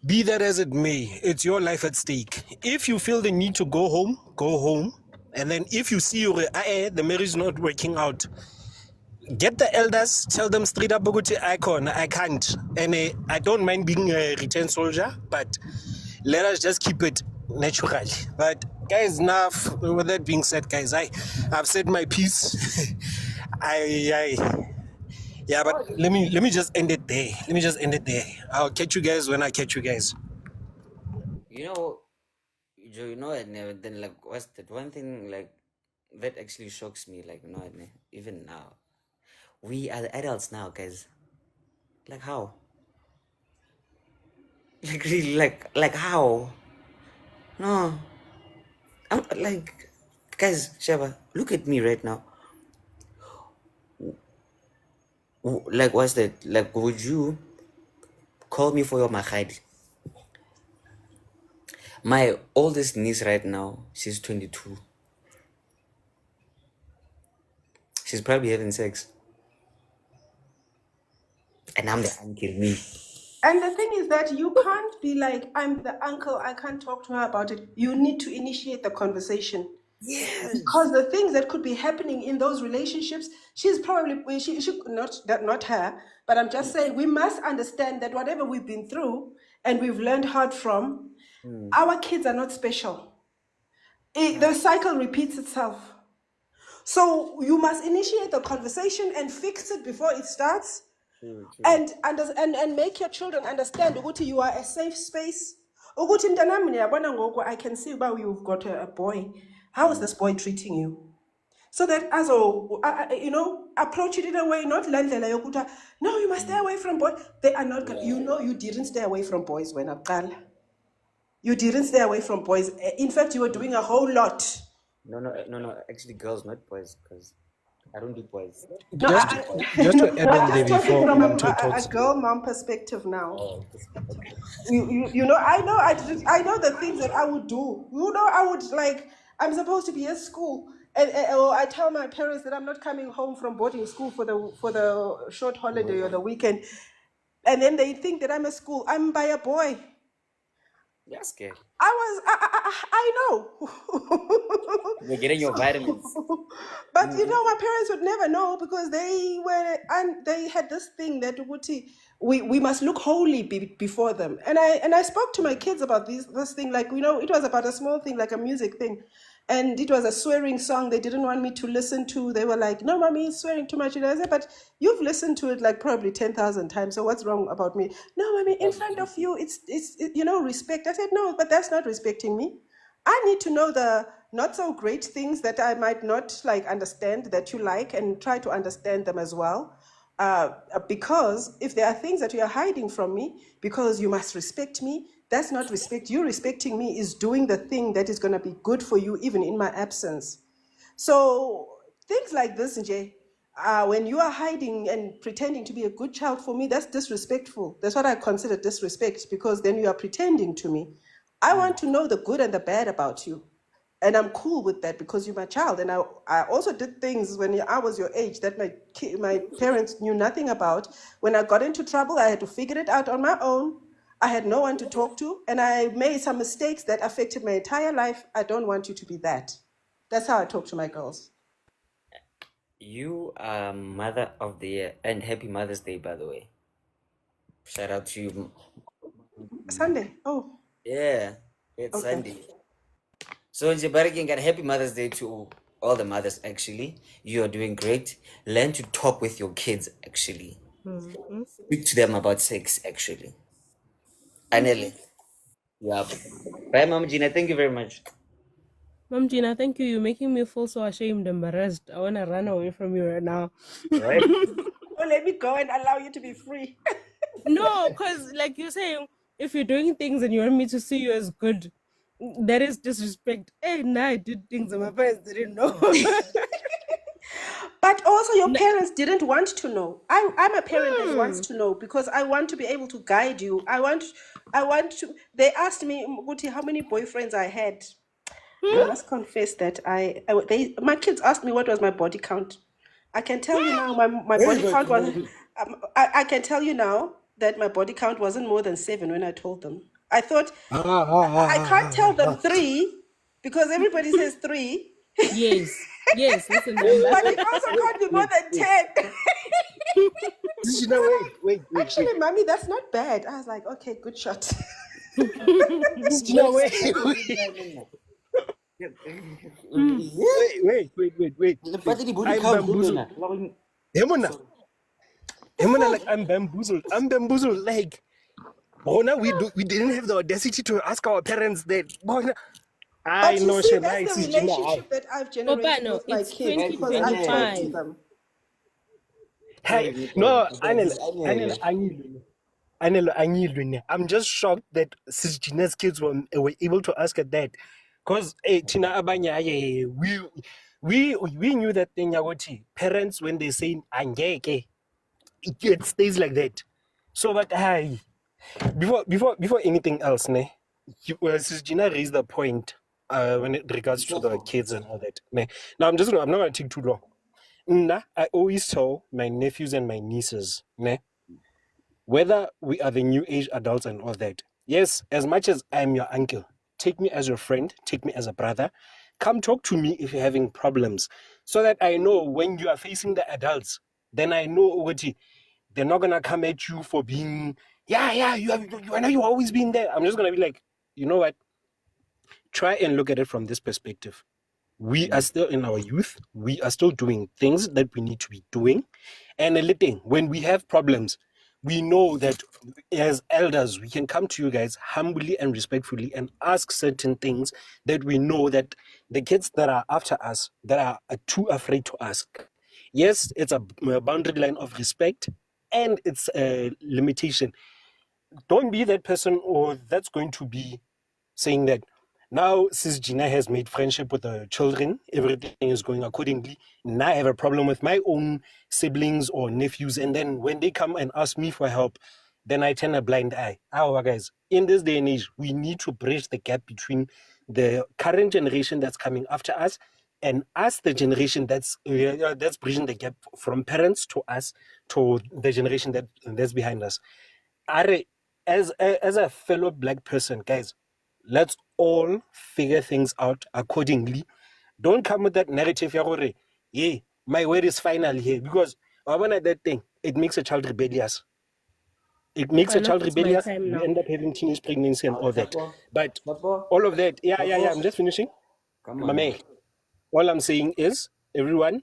be that as it may, it's your life at stake. If you feel the need to go home, go home. And then if you see the marriage is not working out, get the elders, tell them straight up, I can't. And I don't mind being a return soldier, but let us just keep it natural. But guys, now with that being said, guys, I've said my piece. Yeah, but let me just end it there. I'll catch you guys when I catch you guys. You know, Joe, you know, and then like, what's that one thing like that actually shocks me? Like, you know, even now, we are the adults now, guys. Like how? Like really, like how? No, I'm like, guys, Shaba, look at me right now. Like, what's that? Like, would you call me for your mahadi? My oldest niece right now, she's 22. She's probably having sex. And I'm the uncle, me. And the thing is that you can't be like, I'm the uncle, I can't talk to her about it. You need to initiate the conversation. Yes. Because the things that could be happening in those relationships, she's probably, she not her, but I'm just saying we must understand that whatever we've been through and we've learned hard from, our kids are not special. The cycle repeats itself. So you must initiate the conversation and fix it before it starts. And make your children understand ukuthi you are a safe space. Ukuthi mntanami niyabona ngoku, I can see about you've got a boy. How is this boy treating you? So that as you know, approach it in a way, not landlela yokuta. No, you must stay away from boys. They are not. You know, you didn't stay away from boys when Abdal. You didn't stay away from boys. In fact, you were doing a whole lot. No. Actually, girls, not boys, because I don't do boys. No, just to add on there before from Mom talks. a girl mom perspective now. You know, I know the things that I would do. You know, I would like, I'm supposed to be at school, and or I tell my parents that I'm not coming home from boarding school for the short holiday or the weekend, and then they think that I'm at school. I'm by a boy. You're scared. I know. You're getting your vitamins. But you know, my parents would never know because they had this thing that we must look holy before them. And I spoke to my kids about this thing, like, you know, it was about a small thing, like a music thing. And it was a swearing song they didn't want me to listen to. They were like, no, mommy, it's swearing too much. And I said, but you've listened to it like probably 10,000 times. So what's wrong about me? No, mommy, in front of you, it's you know, respect. I said, no, but that's not respecting me. I need to know the not so great things that I might not like understand that you like, and try to understand them as well. Because if there are things that you are hiding from me because you must respect me, that's not respect. You respecting me is doing the thing that is going to be good for you even in my absence. So things like this, Nje, when you are hiding and pretending to be a good child for me, that's disrespectful. That's what I consider disrespect, because then you are pretending to me. I want to know the good and the bad about you. And I'm cool with that because you're my child. And I also did things when I was your age that my parents knew nothing about. When I got into trouble, I had to figure it out on my own. I had no one to talk to. And I made some mistakes that affected my entire life. I don't want you to be that. That's how I talk to my girls. You are Mother of the Year, and happy Mother's Day, by the way. Shout out to you. Sunday. Oh. Yeah, it's Sunday. So in Jabariking, and happy Mother's Day to all the mothers, actually. You are doing great. Learn to talk with your kids, actually. Speak to them about sex, actually. Anele. Yeah. Bye, Mom Gina. Thank you very much. Mom Gina, thank you. You're making me feel so ashamed, embarrassed. I want to run away from you right now. Right? Oh, let me go and allow you to be free. No, because like you're saying, if you're doing things and you want me to see you as good, that is disrespect. Hey, now I did things that my parents didn't know. But also your parents didn't want to know. I'm a parent that wants to know because I want to be able to guide you. I want to. They asked me, Guti, how many boyfriends I had. I must confess that my kids asked me what was my body count. I can tell you now, my body count was I can tell you now that my body count wasn't more than 7 when I told them. I thought I can't tell them 3 because everybody says 3. Yes, that's a But number. it also can't be more than 10. Wait. Actually, mommy, that's not bad. I was like, okay, good shot. No, wait. Wait. I'm bamboozled. Hemona, like I'm bamboozled. Like, Bona, we didn't have the audacity to ask our parents that. Bona, I But you know, see, Shema, that's the it's Gina. relationship that I've generated no, with my it's kids because I talk to 2025. them. Hey, no, Anil, I'm just shocked that Sis Gina's kids were able to ask her that. Because, Tina Abanya, we knew that thing, Yagoti. Parents, when they say, Angeke, it stays like that. So, but, hey, before anything else, Sis Gina raised the point when it regards to the kids and all that. Now, I'm not going to take too long. I always tell my nephews and my nieces, whether we are the new age adults and all that. Yes, as much as I'm your uncle, take me as your friend, take me as a brother. Come talk to me if you're having problems, so that I know when you are facing the adults, then I know what they're not gonna come at you for being, I know you've always been there. I'm just gonna be like, you know what? Try and look at it from this perspective. We are still in our youth. We are still doing things that we need to be doing. And when we have problems, we know that as elders, we can come to you guys humbly and respectfully and ask certain things that we know that the kids that are after us, that are too afraid to ask. Yes, it's a boundary line of respect and it's a limitation. Don't be that person or that's going to be saying that now Sis Gina has made friendship with the children, everything is going accordingly. Now I have a problem with my own siblings or nephews, and then when they come and ask me for help, then I turn a blind eye. Guys, in this day and age, we need to bridge the gap between the current generation that's coming after us and us, the generation that's bridging the gap from parents to us to the generation that's behind us. As a fellow black person, guys, let's all figure things out accordingly. Don't come with that narrative, yeah, my word is final here. Because when that thing, it makes a child rebellious. It makes a child It's my rebellious. time You now. end up having teenage pregnancy and all that. But all of that, I'm just finishing. Mame, all I'm saying is, everyone,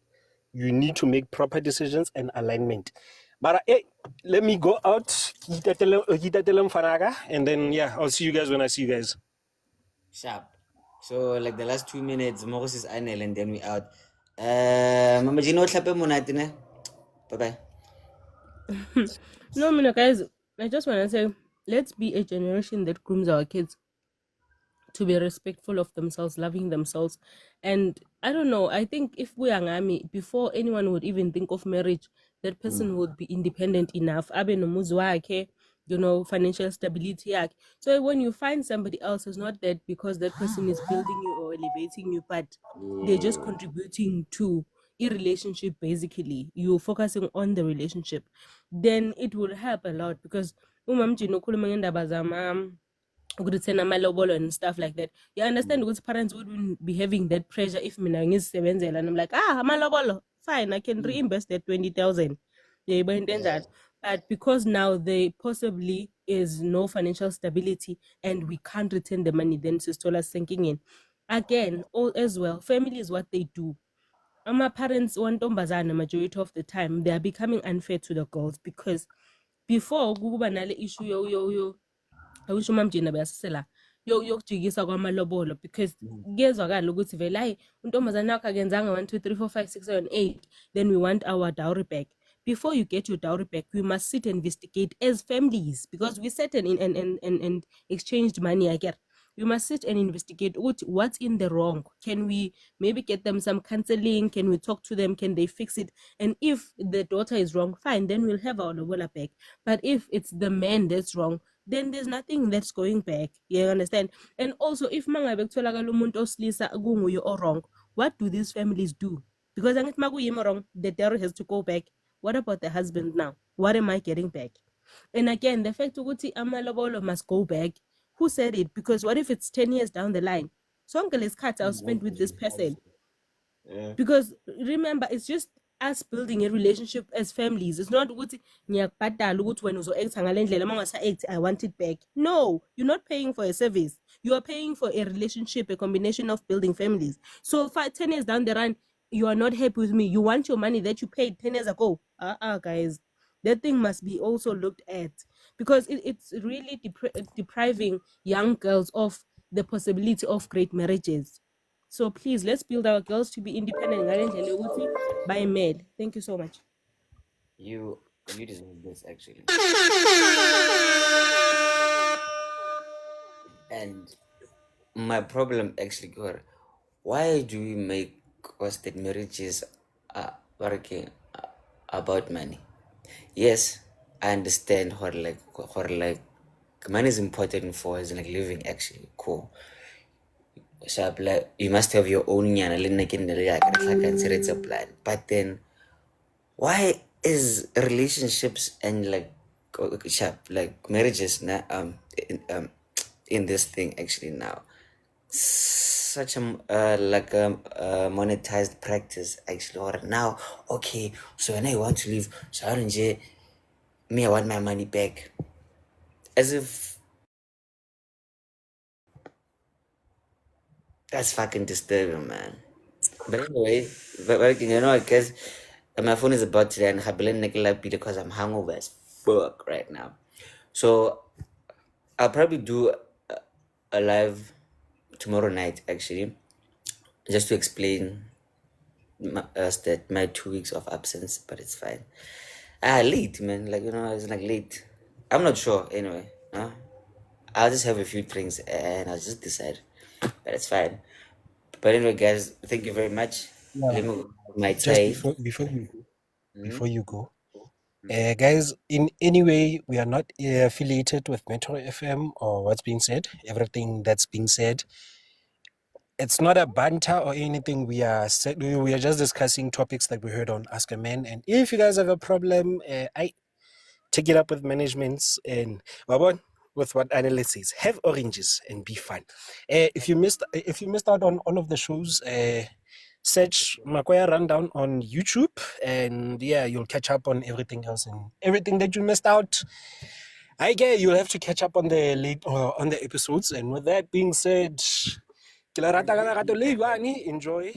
you need to make proper decisions and alignment. But let me go out, and then I'll see you guys when I see you guys. Sharp. So like the last 2 minutes, Morris is Anel and then we out. Mama Gino Klape Monatine. Bye bye. No, guys, I just want to say, let's be a generation that grooms our kids to be respectful of themselves, loving themselves. And I don't know, I think if we are ngami, before anyone would even think of marriage, that person would be independent enough. Abe nomuzi wakhe, financial stability. So when you find somebody else, it's not that because that person is building you or elevating you, but they're just contributing to a relationship. Basically, you're focusing on the relationship, then it will help a lot. Because amalobolo and stuff like that. You understand because parents wouldn't be having that pressure if mina ngizisebenzela and I'm like, amalobolo, fine, I can reimburse that 20,000. Yeah, but because now there possibly is no financial stability and we can't return the money, then Sistola sinking in. Again, all as well, family is what they do. My parents want the majority of the time they are becoming unfair to the girls because before kuba nale issue yo akusho umamjina beyasisela yokujikisa kwamalobolo because kuyezwakala ukuthi vele hayi untombazane wakho akenzanga 1 2 3 4 5 6 7 8 then we want our dowry back. Before you get your dowry back, we must sit and investigate as families because we sat and exchanged money. I get. We must sit and investigate what's in the wrong. Can we maybe get them some counseling? Can we talk to them? Can they fix it? And if the daughter is wrong, fine, then we'll have our lobola back. But if it's the man that's wrong, then there's nothing that's going back. You understand? And also, if mangabe kutholakala umuntu osilisa kunguye or wrong, what do these families do? Because angithi makuyimi wrong, the dowry has to go back. What about the husband now? What am I getting back? And again, the fact that amalobolo must go back, who said it? Because what if it's 10 years down the line? So uncle is cut, I'll spend with this person. Because remember, it's just us building a relationship as families. It's not ukuthi ngiyakubhadala ukuthi wena uzo-act ngale ndlela uma ungasa-act, I want it back. No, you're not paying for a service. You are paying for a relationship, a combination of building families. So 10 years down the run, you are not happy with me. You want your money that you paid 10 years ago. Guys, that thing must be also looked at, because it's really depriving young girls of the possibility of great marriages. So please, let's build our girls to be independent by male. Thank you so much. You deserve this, actually. And my problem, actually, God, why do we make hosted marriages working about money? Yes, I understand how money is important for us, like living, actually, cool. So like, you must have your own it's a plan. But then why is relationships and like marriages in this thing actually now such a monetized practice actually? Or now, okay, so when I want to leave, so I don't me, I want my money back, as if that's fucking disturbing, man. But anyway, but you know, I guess my phone is about to die and because I'm hungover as fuck right now. So I'll probably do a live tomorrow night, actually, just to explain that my 2 weeks of absence, but it's fine. Late, man, it's like late. I'm not sure, anyway. I'll just have a few drinks and I'll just decide, but it's fine. But anyway, guys, thank you very much. Let me my Just tie. before you go, guys, in any way, we are not affiliated with Metro FM or what's being said. Everything that's being said, it's not a banter or anything. We are just discussing topics that we heard on Ask a Man. And if you guys have a problem, I take it up with managements and with what analysts says. Have oranges and be fun. If you missed out on all of the shows, search Makoya Rundown on YouTube, and yeah, you'll catch up on everything else and everything that you missed out. I guess you'll have to catch up on the episodes. And with that being said, enjoy.